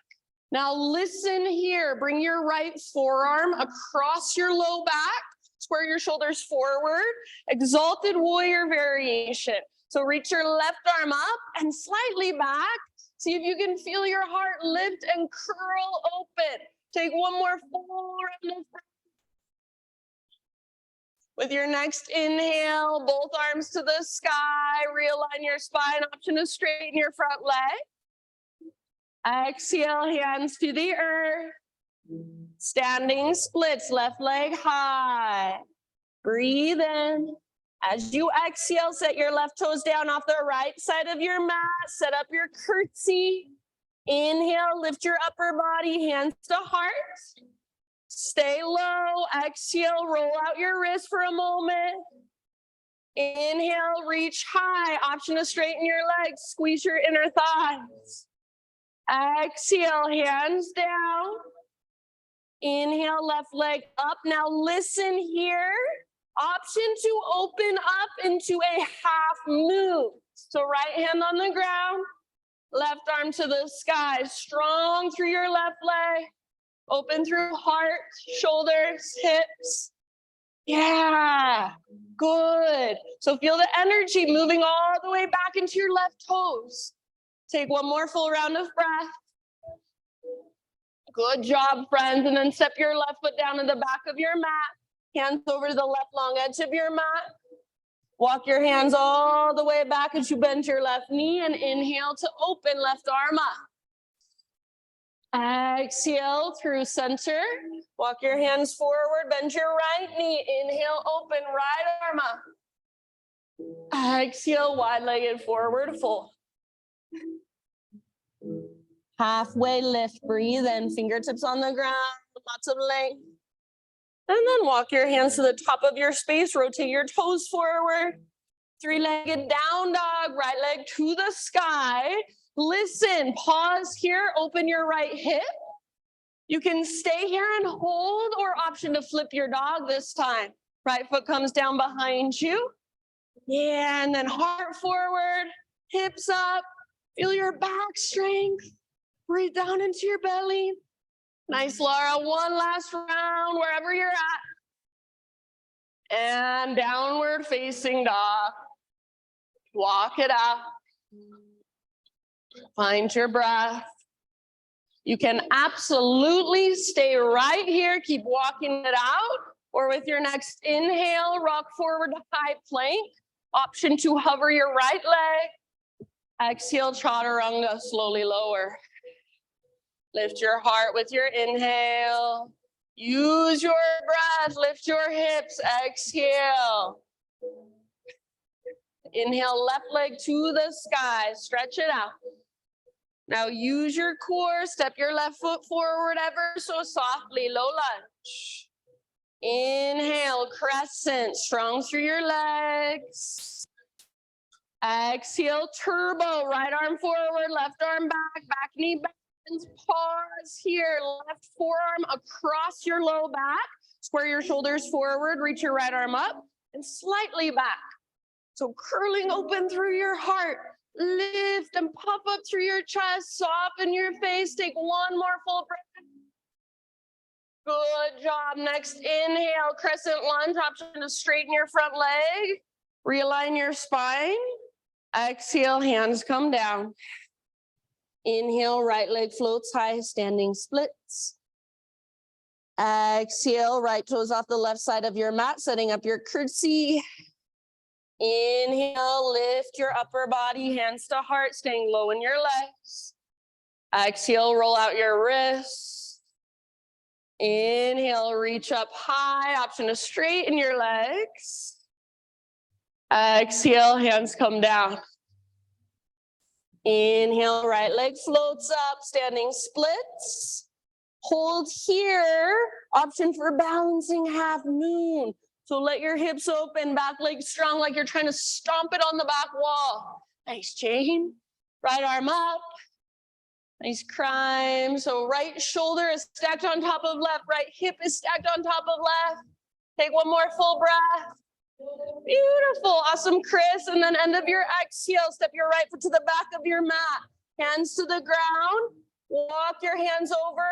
Now listen here, bring your right forearm across your low back, square your shoulders forward, exalted warrior variation. So reach your left arm up and slightly back. See if you can feel your heart lift and curl open. Take one more full round of breath. With your next inhale, both arms to the sky, realign your spine, option to straighten your front leg. Exhale, hands to the earth. Standing splits, left leg high. Breathe in. As you exhale, set your left toes down off the right side of your mat. Set up your curtsy. Inhale, lift your upper body, hands to heart. Stay low, exhale, roll out your wrist for a moment. Inhale, reach high, option to straighten your legs, squeeze your inner thighs. Exhale, hands down. Inhale, left leg up. Now listen here, option to open up into a half move. So right hand on the ground, left arm to the sky, strong through your left leg. Open through heart, shoulders, hips. Yeah, good. So feel the energy moving all the way back into your left toes. Take one more full round of breath. Good job, friends. And then step your left foot down in the back of your mat. Hands over to the left long edge of your mat. Walk your hands all the way back as you bend your left knee and inhale to open left arm up. Exhale through center. Walk your hands forward, bend your right knee. Inhale, open, right arm up. Exhale, wide-legged forward fold. Halfway lift, breathe in, fingertips on the ground, lots of length. And then walk your hands to the top of your space, rotate your toes forward. Three-legged down dog, right leg to the sky. Listen, pause here, open your right hip. You can stay here and hold, or option to flip your dog this time. Right foot comes down behind you. Yeah, and then heart forward, hips up. Feel your back strength. Breathe down into your belly. Nice, Laura. One last round, wherever you're at. And downward facing dog. Walk it out. Find your breath. You can absolutely stay right here. Keep walking it out. Or with your next inhale, rock forward to high plank. Option to hover your right leg. Exhale, chaturanga, slowly lower. Lift your heart with your inhale. Use your breath, lift your hips, exhale. Inhale, left leg to the sky, stretch it out. Now use your core, step your left foot forward ever so softly, low lunge. Inhale, crescent, strong through your legs. Exhale, turbo, right arm forward, left arm back, back knee bends, pause here, left forearm across your low back, square your shoulders forward, reach your right arm up, and slightly back. So curling open through your heart, lift and puff up through your chest, soften your face, take one more full breath. Good job. Next, inhale, crescent lunge, option to straighten your front leg, realign your spine. Exhale, hands come down. Inhale, right leg floats high, standing splits. Exhale, right toes off the left side of your mat, setting up your curtsy. Inhale, lift your upper body, hands to heart, staying low in your legs. Exhale, roll out your wrists. Inhale, reach up high, option to straighten your legs. Exhale, hands come down. Inhale, right leg floats up, standing splits. Hold here, option for balancing half moon. So let your hips open, back leg strong, like you're trying to stomp it on the back wall. Nice chain, right arm up. Nice climb. So right shoulder is stacked on top of left, right hip is stacked on top of left. Take one more full breath. Beautiful, awesome, Chris. And then end of your exhale, step your right foot to the back of your mat. Hands to the ground. Walk your hands over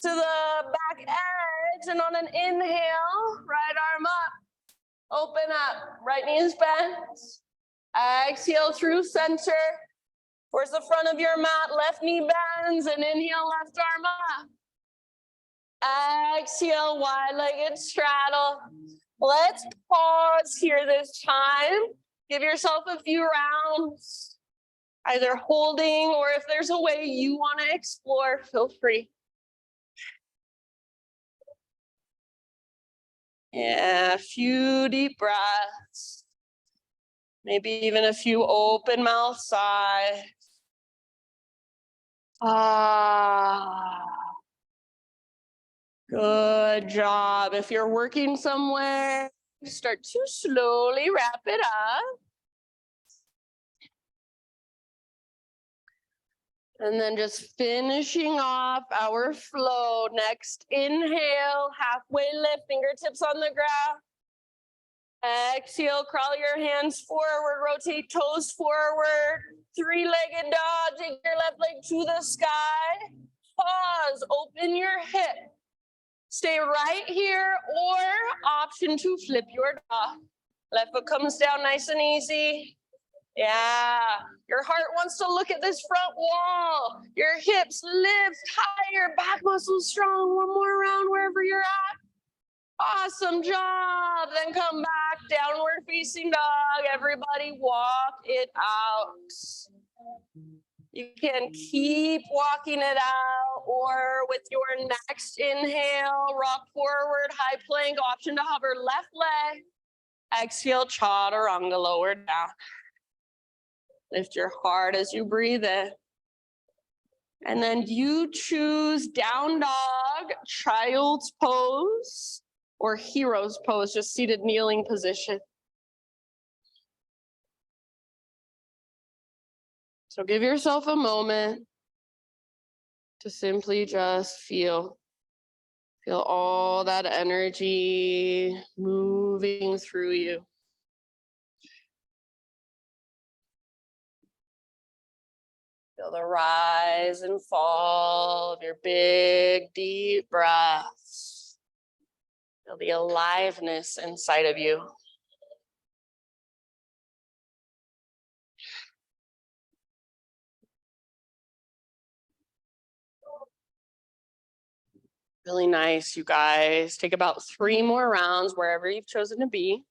to the back edge. And on an inhale, right arm up. Open up, right knee is bent. Exhale through center. Towards the front of your mat, left knee bends, and inhale, left arm up. Exhale, wide-legged straddle. Let's pause here this time. Give yourself a few rounds, either holding or if there's a way you want to explore, feel free. Yeah, a few deep breaths. Maybe even a few open mouth sighs. Good job. If you're working somewhere, start to slowly wrap it up. And then just finishing off our flow. Next, inhale, halfway lift, fingertips on the ground. Exhale, crawl your hands forward, rotate toes forward. Three-legged dog, take your left leg to the sky. Pause, open your hip. Stay right here, or option to flip your dog. Left foot comes down nice and easy. Yeah, your heart wants to look at this front wall. Your hips lift higher, back muscles strong. One more round wherever you're at. Awesome job. Then come back, downward facing dog. Everybody walk it out. You can keep walking it out, or with your next inhale, rock forward, high plank, option to hover left leg. Exhale, chaturanga, lower down. Lift your heart as you breathe in. And then you choose down dog, child's pose, or hero's pose, just seated kneeling position. So give yourself a moment to simply just feel all that energy moving through you. Feel the rise and fall of your big, deep breaths. Feel the aliveness inside of you. Really nice, you guys. Take about 3 more rounds wherever you've chosen to be.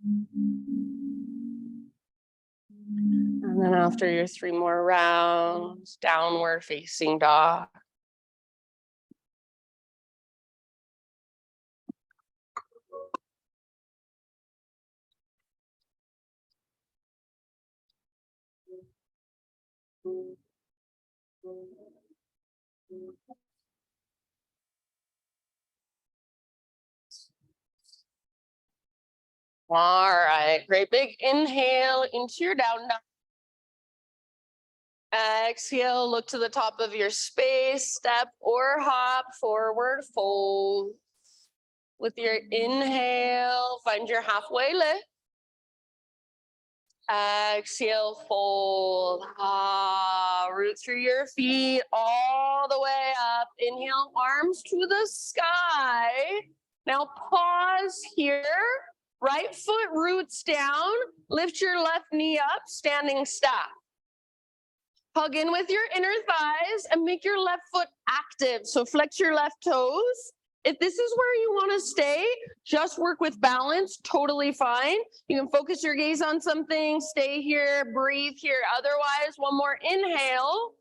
And then after your 3 more rounds, downward facing dog. All right, great big inhale into your down dog. Exhale, look to the top of your space, step or hop, forward fold. With your inhale, find your halfway lift. Exhale, fold. Root through your feet all the way up. Inhale, arms to the sky. Now pause here. Right foot roots down. Lift your left knee up, standing staff. Hug in with your inner thighs and make your left foot active. So flex your left toes. If this is where you want to stay, just work with balance, totally fine. You can focus your gaze on something, stay here, breathe here. Otherwise, one more inhale.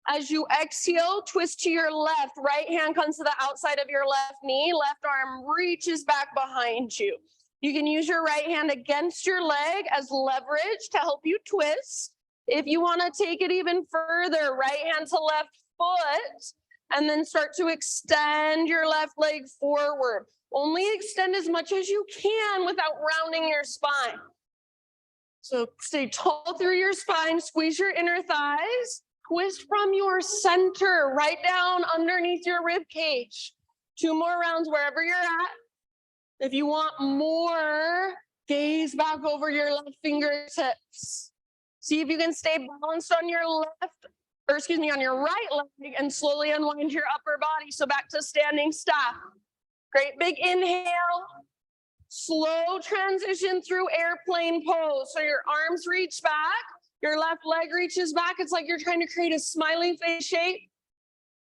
As you exhale, twist to your left. Right hand comes to the outside of your left knee. Left arm reaches back behind you. You can use your right hand against your leg as leverage to help you twist. If you want to take it even further, right hand to left foot, and then start to extend your left leg forward. Only extend as much as you can without rounding your spine. So stay tall through your spine, squeeze your inner thighs, twist from your center right down underneath your rib cage. 2 more rounds wherever you're at. If you want more, gaze back over your left fingertips. See if you can stay balanced on your on your right leg and slowly unwind your upper body. So back to standing staff. Great big inhale. Slow transition through airplane pose. So your arms reach back, your left leg reaches back. It's like you're trying to create a smiley face shape.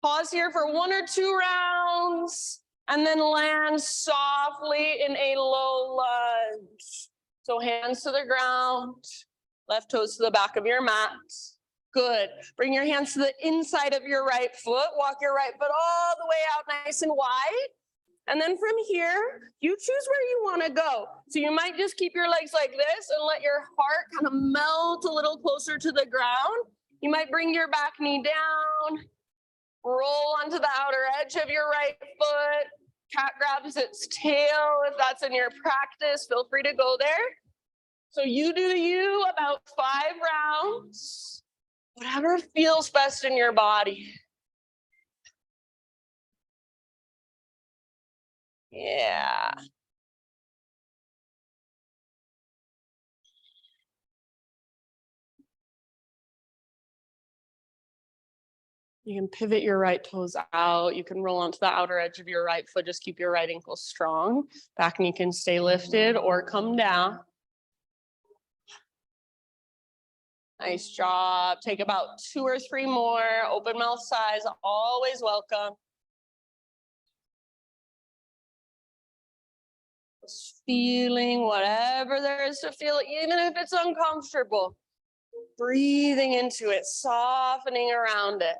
Pause here for 1 or 2 rounds and then land softly in a low lunge. So hands to the ground. Left toes to the back of your mat. Good. Bring your hands to the inside of your right foot. Walk your right foot all the way out nice and wide. And then from here, you choose where you want to go. So you might just keep your legs like this and let your heart kind of melt a little closer to the ground. You might bring your back knee down, roll onto the outer edge of your right foot. Cat grabs its tail. If that's in your practice, feel free to go there. So you do you, about 5 rounds, whatever feels best in your body. Yeah. You can pivot your right toes out. You can roll onto the outer edge of your right foot. Just keep your right ankle strong. Back knee can stay lifted or come down. Nice job. Take about 2 or 3 more. Open mouth size, always welcome. Just feeling whatever there is to feel, even if it's uncomfortable. Breathing into it, softening around it.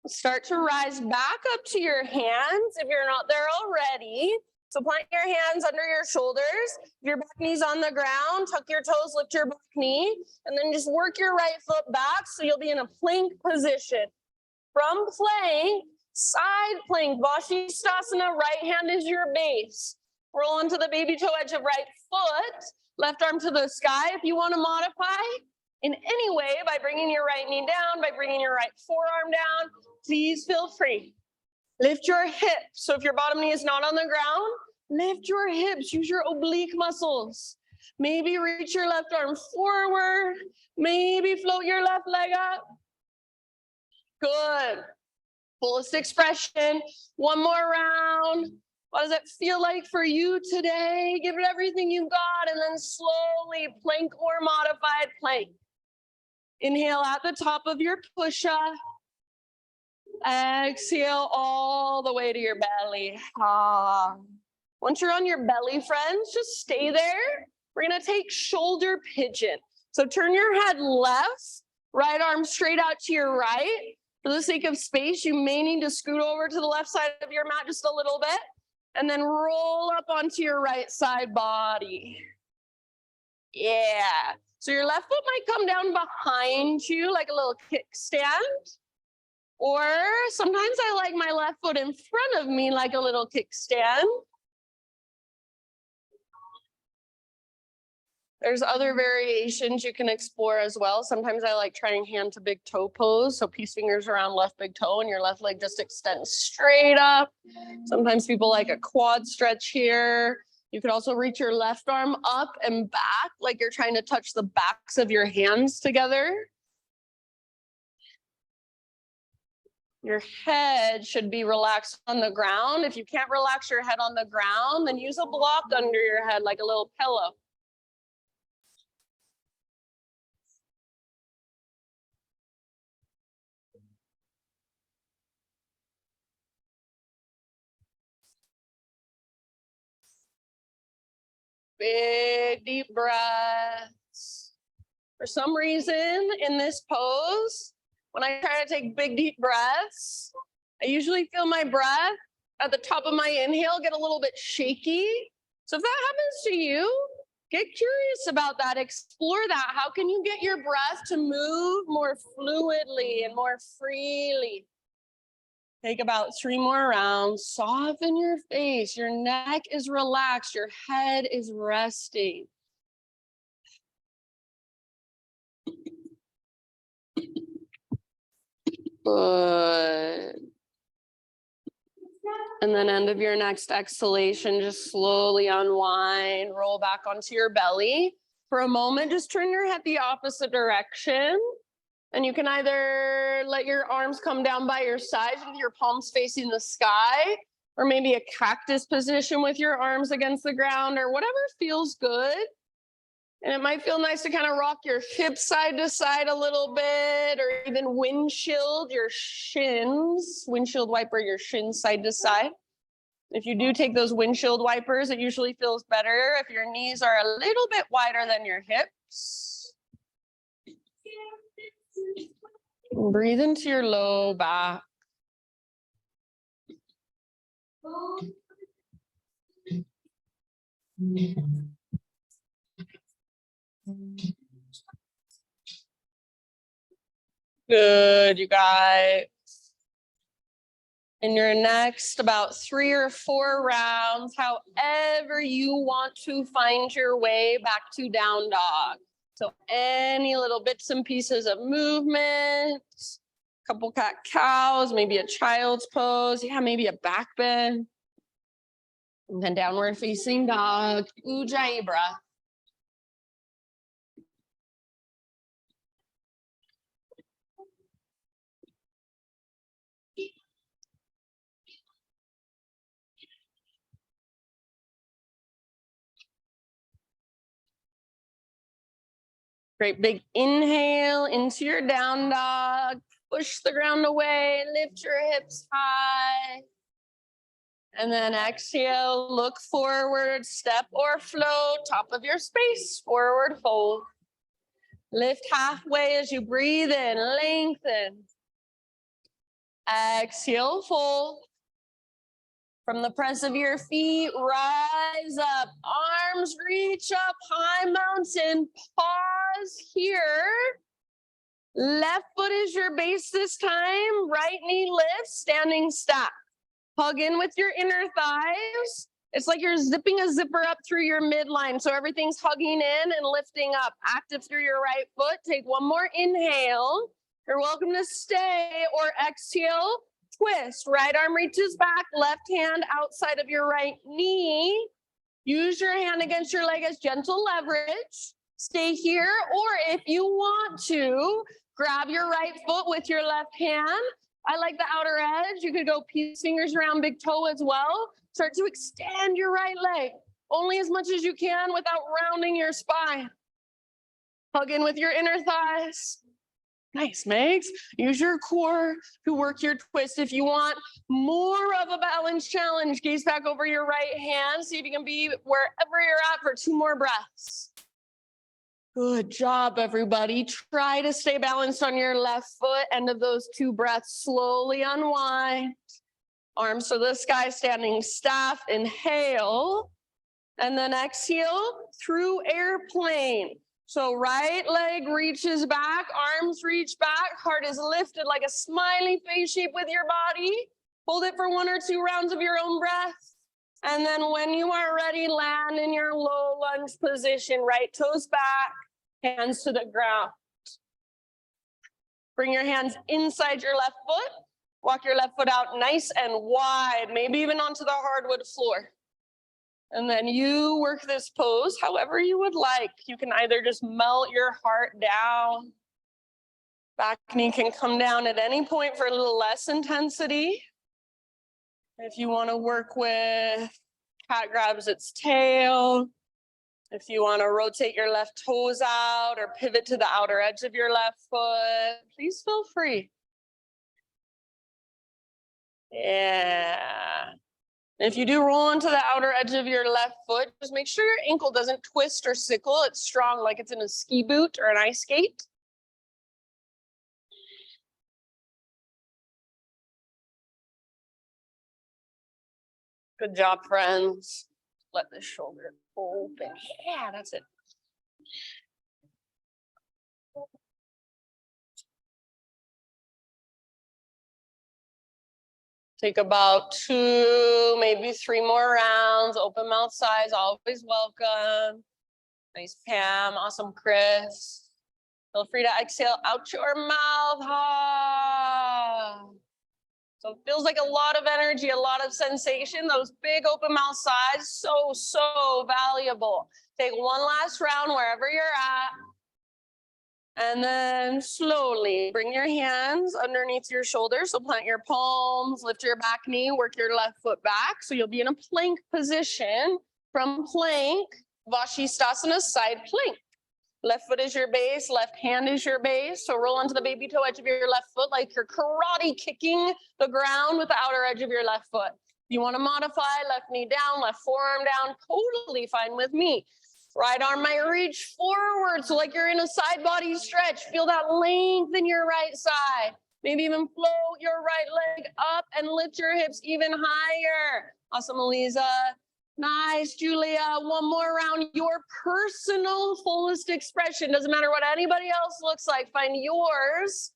Start to rise back up to your hands if you're not there already. So plant your hands under your shoulders. If your back knee's on the ground, tuck your toes, lift your back knee, and then just work your right foot back so you'll be in a plank position. From plank, side plank, Vashisthasana, right hand is your base. Roll onto the baby toe edge of right foot, left arm to the sky. If you want to modify in any way by bringing your right knee down, by bringing your right forearm down, please feel free. Lift your hips. So if your bottom knee is not on the ground, lift your hips. Use your oblique muscles. Maybe reach your left arm forward. Maybe float your left leg up. Good. Fullest expression. 1 more round. What does it feel like for you today? Give it everything you've got and then slowly plank or modified plank. Inhale at the top of your push-up. Exhale all the way to your belly. Once you're on your belly, friends, just stay there. We're gonna take shoulder pigeon. So turn your head left, right arm straight out to your right. For the sake of space, you may need to scoot over to the left side of your mat just a little bit, and then roll up onto your right side body. Yeah. So your left foot might come down behind you like a little kickstand. Or sometimes I like my left foot in front of me like a little kickstand. There's other variations you can explore as well. Sometimes I like trying hand to big toe pose. So peace fingers around left big toe and your left leg just extends straight up. Sometimes people like a quad stretch here. You could also reach your left arm up and back like you're trying to touch the backs of your hands together. Your head should be relaxed on the ground. If you can't relax your head on the ground, then use a block under your head like a little pillow. Big deep breaths. For some reason in this pose, when I try to take big deep breaths, I usually feel my breath at the top of my inhale get a little bit shaky. So if that happens to you, get curious about that, explore that. How can you get your breath to move more fluidly and more freely? Take about 3 more rounds. Soften your face. Your neck is relaxed. Your head is resting. Good. And then end of your next exhalation, just slowly unwind, roll back onto your belly. For a moment, just turn your head the opposite direction. And you can either let your arms come down by your sides with your palms facing the sky, or maybe a cactus position with your arms against the ground, or whatever feels good. And it might feel nice to kind of rock your hips side to side a little bit, or even windshield your shins, windshield wiper your shins side to side. If you do take those windshield wipers, it usually feels better if your knees are a little bit wider than your hips. Breathe into your low back. Good, you guys. In your next about 3 or 4 rounds, however you want to find your way back to down dog. So any little bits and pieces of movement, couple cat cows, maybe a child's pose, yeah, maybe a back bend. And then downward facing dog, Ujjayi breath. Great big inhale into your down dog. Push the ground away, lift your hips high. And then exhale, look forward, step or float, top of your space, forward fold. Lift halfway as you breathe in, lengthen. Exhale, fold. From the press of your feet, rise up, arms reach up, high mountain, pause here. Left foot is your base this time, right knee lifts, standing stack. Hug in with your inner thighs. It's like you're zipping a zipper up through your midline, so everything's hugging in and lifting up. Active through your right foot. Take one more inhale. You're welcome to stay or exhale. Twist, right arm reaches back, left hand outside of your right knee. Use your hand against your leg as gentle leverage. Stay here, or if you want to, grab your right foot with your left hand. I like the outer edge. You could go peace fingers around big toe as well. Start to extend your right leg, only as much as you can without rounding your spine. Hug in with your inner thighs. Nice, Megs. Use your core to work your twist. If you want more of a balance challenge, gaze back over your right hand. See if you can be wherever you're at for 2 more breaths. Good job, everybody. Try to stay balanced on your left foot. End of those 2 breaths. Slowly unwind. Arms to the sky, standing staff. Inhale. And then exhale through airplane. So right leg reaches back, arms reach back, heart is lifted like a smiley face shape with your body. Hold it for 1 or 2 rounds of your own breath. And then when you are ready, land in your low lunge position, right toes back, hands to the ground. Bring your hands inside your left foot. Walk your left foot out nice and wide, maybe even onto the hardwood floor. And then you work this pose however you would like. You can either just melt your heart down. Back knee can come down at any point for a little less intensity. If you want to work with cat grabs its tail. If you want to rotate your left toes out or pivot to the outer edge of your left foot, please feel free. Yeah. If you do roll onto the outer edge of your left foot, just make sure your ankle doesn't twist or sickle. It's strong like it's in a ski boot or an ice skate. Good job, friends. Let the shoulder open. Yeah, that's it. Take about 2, maybe 3 more rounds. Open mouth size, always welcome. Nice, Pam. Awesome, Chris. Feel free to exhale out your mouth. Ah. So it feels like a lot of energy, a lot of sensation. Those big open mouth sides, so valuable. Take 1 last round wherever you're at. And then slowly bring your hands underneath your shoulders. So plant your palms, lift your back knee, work your left foot back. So you'll be in a plank position. From plank, Vashisthasana, side plank. Left foot is your base, left hand is your base. So roll onto the baby toe edge of your left foot like you're karate kicking the ground with the outer edge of your left foot. If you want to modify, left knee down, left forearm down, totally fine with me. Right arm might reach forward, so like you're in a side body stretch. Feel that length in your right side. Maybe even float your right leg up and lift your hips even higher. Awesome, Eliza. Nice, Julia. 1 more round. Your personal fullest expression. Doesn't matter what anybody else looks like. Find yours.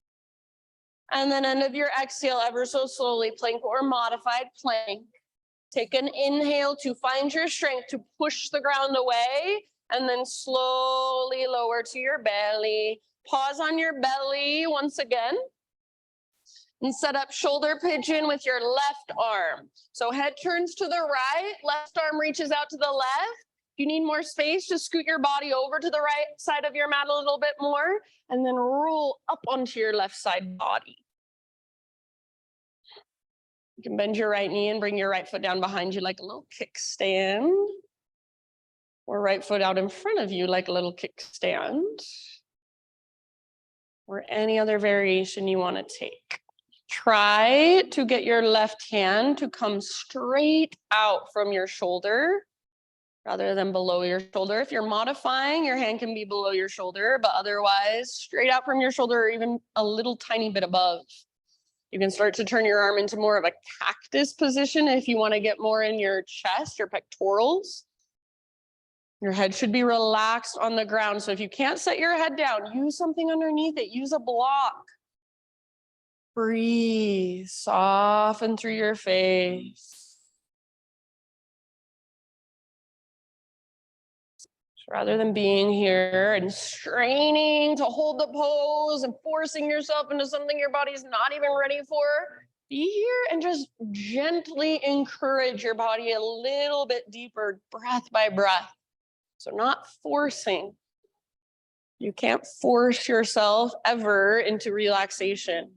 And then end of your exhale, ever so slowly, plank or modified plank. Take an inhale to find your strength to push the ground away, and then slowly lower to your belly. Pause on your belly once again. And set up shoulder pigeon with your left arm. So head turns to the right, left arm reaches out to the left. If you need more space, just scoot your body over to the right side of your mat a little bit more, and then roll up onto your left side body. You can bend your right knee and bring your right foot down behind you like a little kickstand. Or right foot out in front of you like a little kickstand. Or any other variation you want to take. Try to get your left hand to come straight out from your shoulder rather than below your shoulder. If you're modifying, your hand can be below your shoulder, but otherwise straight out from your shoulder or even a little tiny bit above. You can start to turn your arm into more of a cactus position if you want to get more in your chest, your pectorals. Your head should be relaxed on the ground. So if you can't set your head down, use something underneath it. Use a block. Breathe. Soften through your face. Rather than being here and straining to hold the pose and forcing yourself into something your body's not even ready for, be here and just gently encourage your body a little bit deeper, breath by breath. So not forcing. You can't force yourself ever into relaxation. It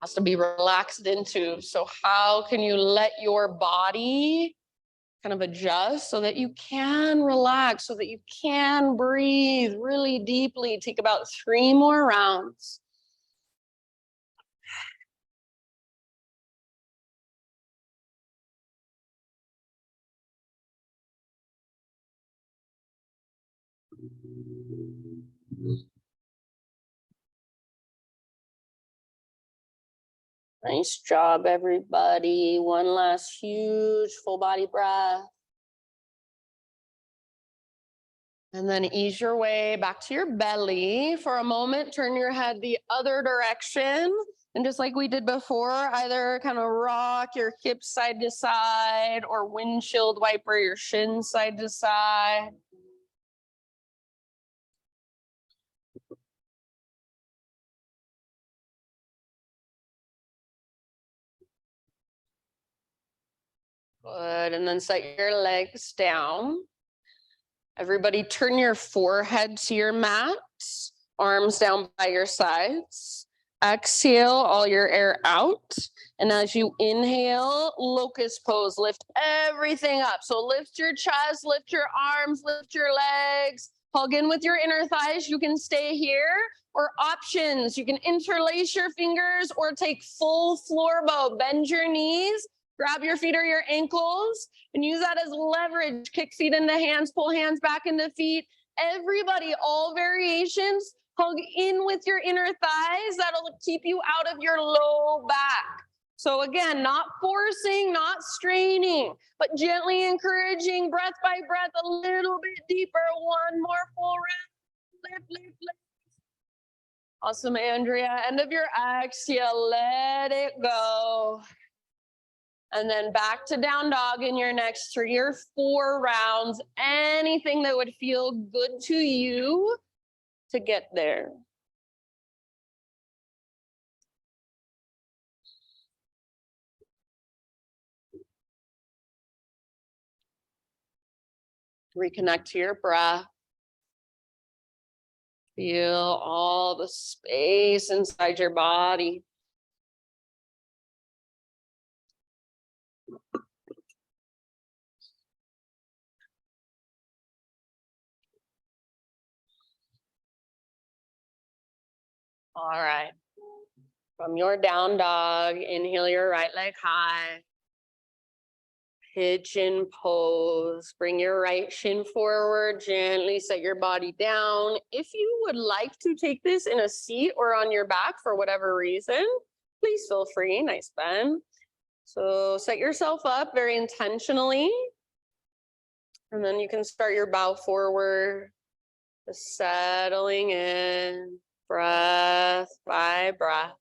has to be relaxed into. So how can you let your body kind of adjust so that you can relax, so that you can breathe really deeply? Take about 3 more rounds. Nice job, everybody. One last huge full body breath. And then ease your way back to your belly. For a moment, turn your head the other direction. And just like we did before, either kind of rock your hips side to side or windshield wiper your shins side to side. Good. And then set your legs down. Everybody turn your forehead to your mat, arms down by your sides. Exhale all your air out. And as you inhale, locust pose, lift everything up. So lift your chest, lift your arms, lift your legs, hug in with your inner thighs. You can stay here, or options. You can interlace your fingers or take full floor bow. Bend your knees, grab your feet or your ankles, and use that as leverage. Kick feet into hands, pull hands back into feet. Everybody, all variations, hug in with your inner thighs. That'll keep you out of your low back. So again, not forcing, not straining, but gently encouraging, breath by breath, a little bit deeper. One more full round. Lift, lift, lift. Awesome, Andrea. End of your exhale, let it go. And then back to down dog in your next 3 or 4 rounds. Anything that would feel good to you to get there. Reconnect to your breath. Feel all the space inside your body. All right. From your down dog, inhale your right leg high. Pigeon pose. Bring your right shin forward, gently set your body down. If you would like to take this in a seat or on your back for whatever reason, please feel free. Nice bend. So set yourself up very intentionally. And then you can start your bow forward, just settling in, breath by breath.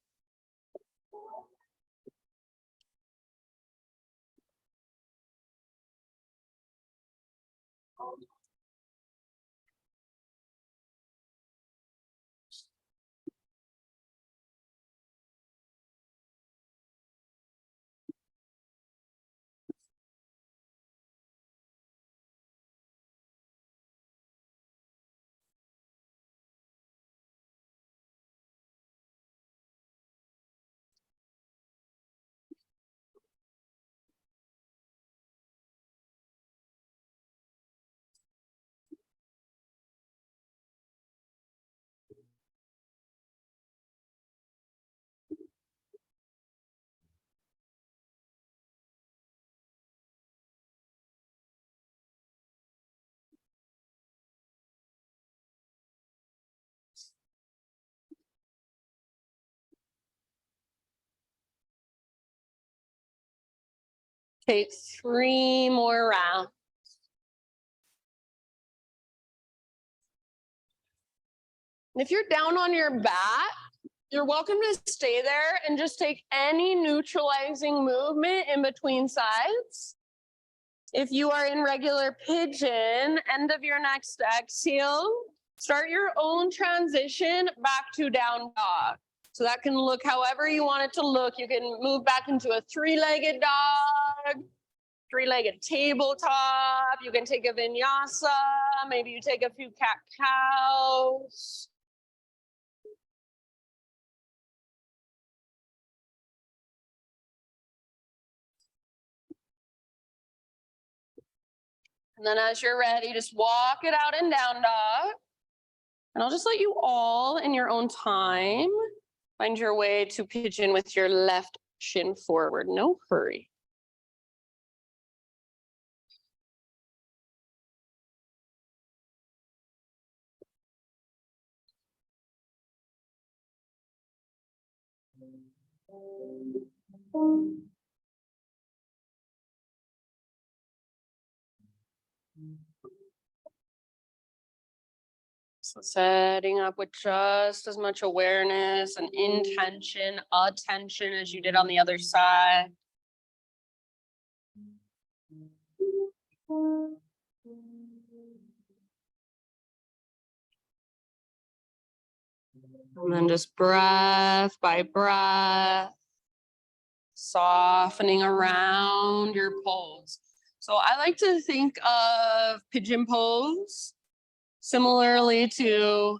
Take 3 more rounds. And if you're down on your back, you're welcome to stay there and just take any neutralizing movement in between sides. If you are in regular pigeon, end of your next exhale, start your own transition back to down dog. So that can look however you want it to look. You can move back into a 3-legged dog, 3-legged tabletop. You can take a vinyasa. Maybe you take a few cat-cows. And then as you're ready, just walk it out in down dog. And I'll just let you all in your own time find your way to pigeon with your left shin forward. No hurry. So setting up with just as much awareness and intention, attention as you did on the other side. And then just breath by breath, softening around your pose. So I like to think of pigeon pose similarly to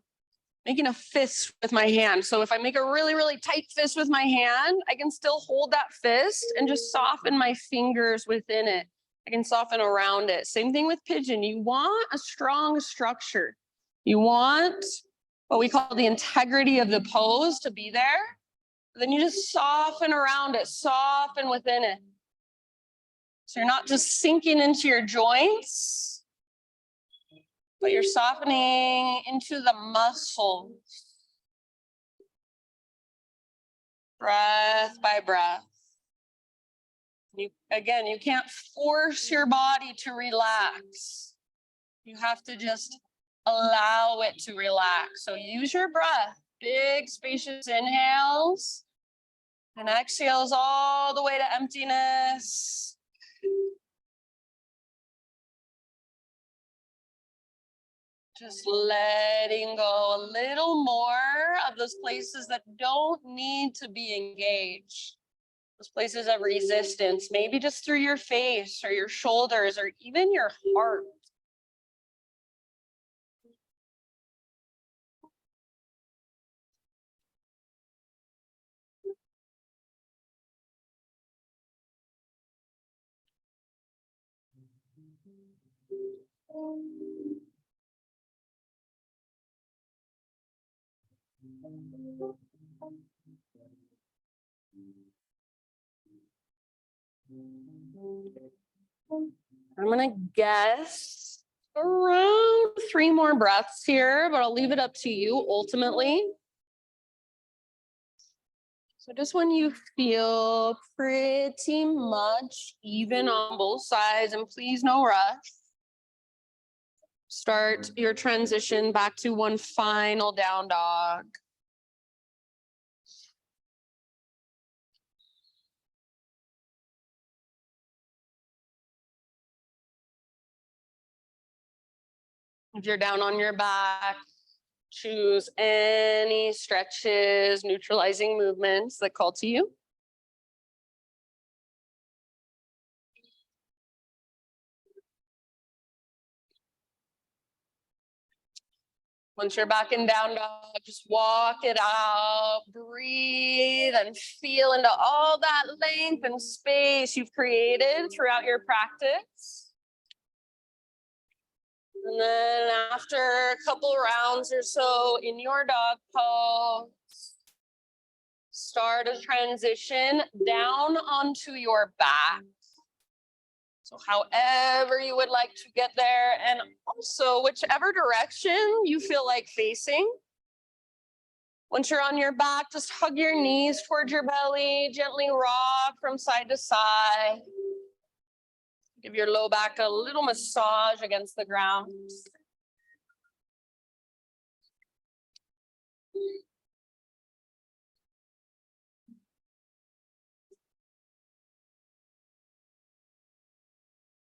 making a fist with my hand. So if I make a really, really tight fist with my hand, I can still hold that fist and just soften my fingers within it. I can soften around it. Same thing with pigeon. You want a strong structure. You want what we call the integrity of the pose to be there. Then you just soften around it, soften within it. So you're not just sinking into your joints, but you're softening into the muscles. Breath by breath. You can't force your body to relax. You have to just allow it to relax. So use your breath. Big, spacious inhales and exhales all the way to emptiness. Just letting go a little more of those places that don't need to be engaged. Those places of resistance, maybe just through your face or your shoulders or even your heart. I'm gonna guess around 3 more breaths here, but I'll leave it up to you ultimately. So just when you feel pretty much even on both sides, and please no rush, start your transition back to one final down dog. If you're down on your back, choose any stretches, neutralizing movements that call to you. Once you're back in down dog, just walk it out, breathe, and feel into all that length and space you've created throughout your practice. And then after a couple rounds or so in your dog pose, start a transition down onto your back. So however you would like to get there, and also whichever direction you feel like facing. Once you're on your back, just hug your knees towards your belly, gently rock from side to side. Give your low back a little massage against the ground.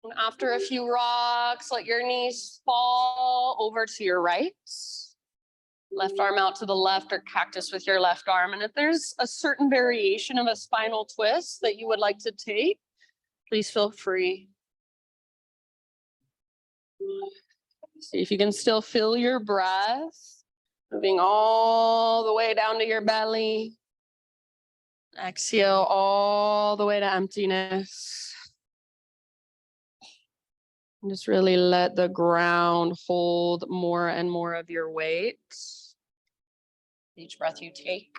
And after a few rocks, let your knees fall over to your right. Left arm out to the left, or cactus with your left arm. And if there's a certain variation of a spinal twist that you would like to take, please feel free. See if you can still feel your breath, moving all the way down to your belly. Exhale all the way to emptiness. And just really let the ground hold more and more of your weight. Each breath you take.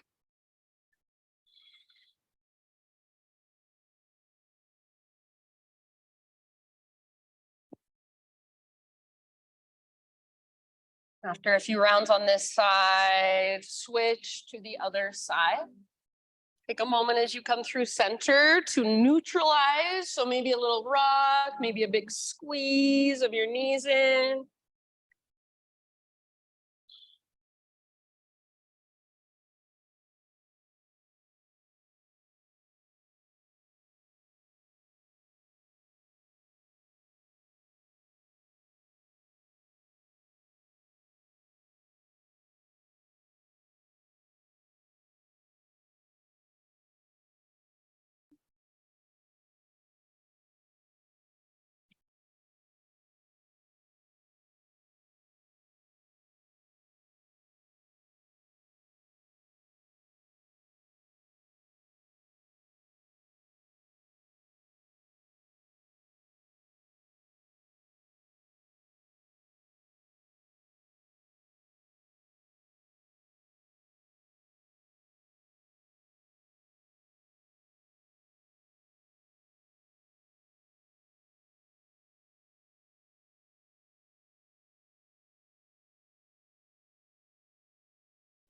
After a few rounds on this side, switch to the other side. Take a moment as you come through center to neutralize. So maybe a little rock, maybe a big squeeze of your knees in.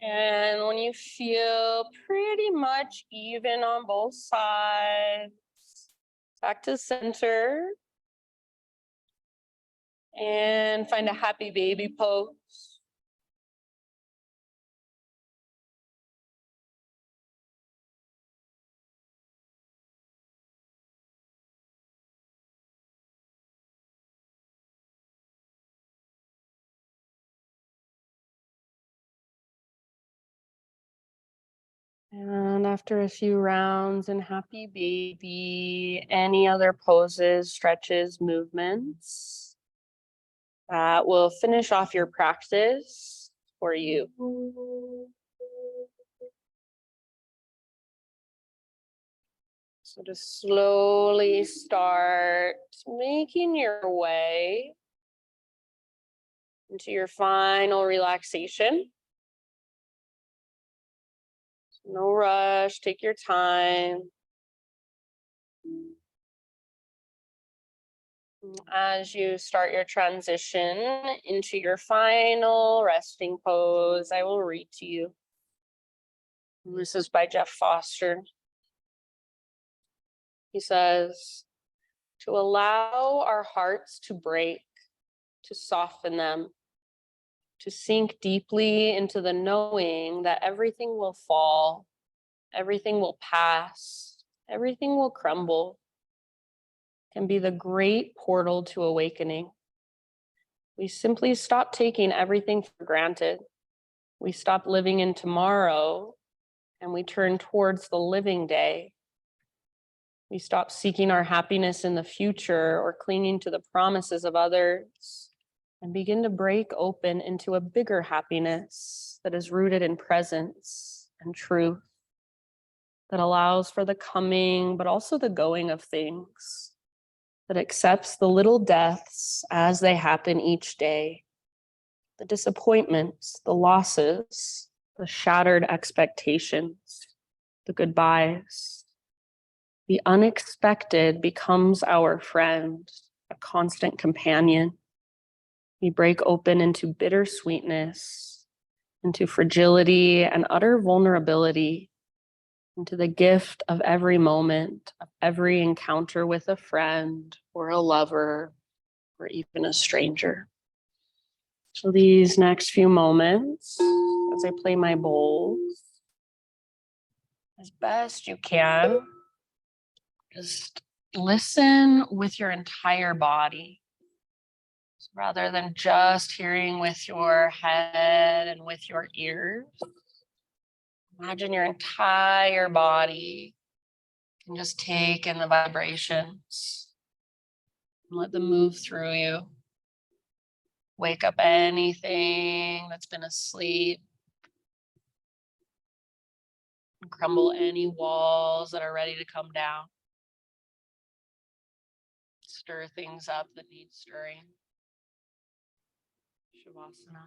And when you feel pretty much even on both sides, back to center. And find a happy baby pose. And after a few rounds in happy baby, any other poses, stretches, movements that will finish off your practice for you. So to slowly start making your way into your final relaxation. No rush, take your time. As you start your transition into your final resting pose, I will read to you. This is by Jeff Foster. He says, to allow our hearts to break, to soften them, to sink deeply into the knowing that everything will fall, everything will pass, everything will crumble, can be the great portal to awakening. We simply stop taking everything for granted. We stop living in tomorrow and we turn towards the living day. We stop seeking our happiness in the future or clinging to the promises of others and begin to break open into a bigger happiness that is rooted in presence and truth, that allows for the coming, but also the going of things, that accepts the little deaths as they happen each day, the disappointments, the losses, the shattered expectations, the goodbyes. The unexpected becomes our friend, a constant companion. We break open into bittersweetness, into fragility and utter vulnerability, into the gift of every moment, of every encounter with a friend or a lover or even a stranger. So these next few moments, as I play my bowls, as best you can, just listen with your entire body. So rather than just hearing with your head and with your ears, imagine your entire body can just take in the vibrations and let them move through you. Wake up anything that's been asleep. And crumble any walls that are ready to come down. Stir things up that need stirring. Shavasana.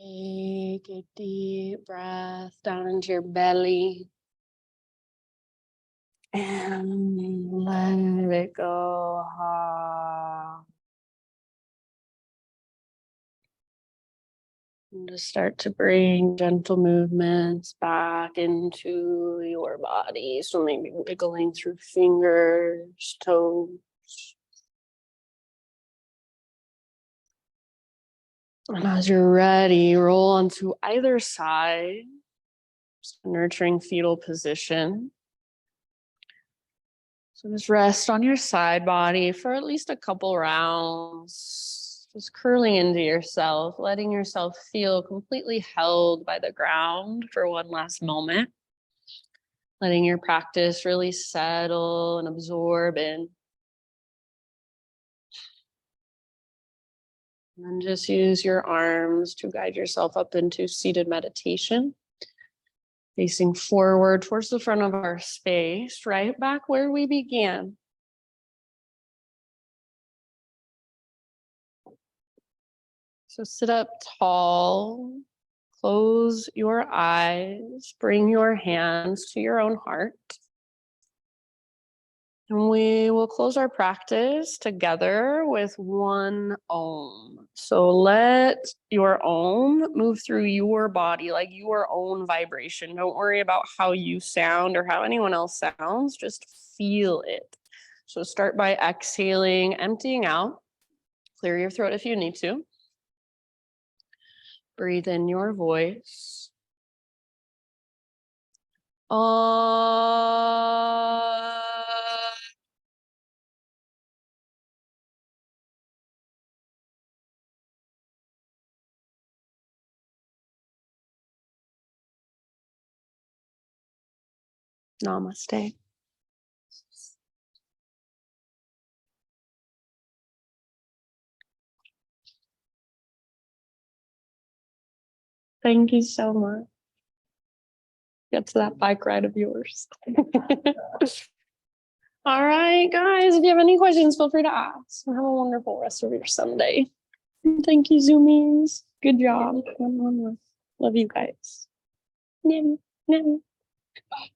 Take a deep breath down into your belly. And let it go. And just start to bring gentle movements back into your body. So maybe wiggling through fingers, toes. And as you're ready, roll onto either side. Just nurturing fetal position. So just rest on your side body for at least a couple rounds. Just curling into yourself, letting yourself feel completely held by the ground for one last moment. Letting your practice really settle and absorb in. And then just use your arms to guide yourself up into seated meditation. Facing forward towards the front of our space, right back where we began. So sit up tall, close your eyes, bring your hands to your own heart. And we will close our practice together with one Om. So let your Om move through your body like your own vibration. Don't worry about how you sound or how anyone else sounds, just feel it. So start by exhaling, emptying out. Clear your throat if you need to. Breathe in your voice. Namaste. Thank you so much. Get to that bike ride of yours. All right, guys, if you have any questions, feel free to ask. Have a wonderful rest of your Sunday. Thank you, Zoomies. Good job. Love you guys. Bye.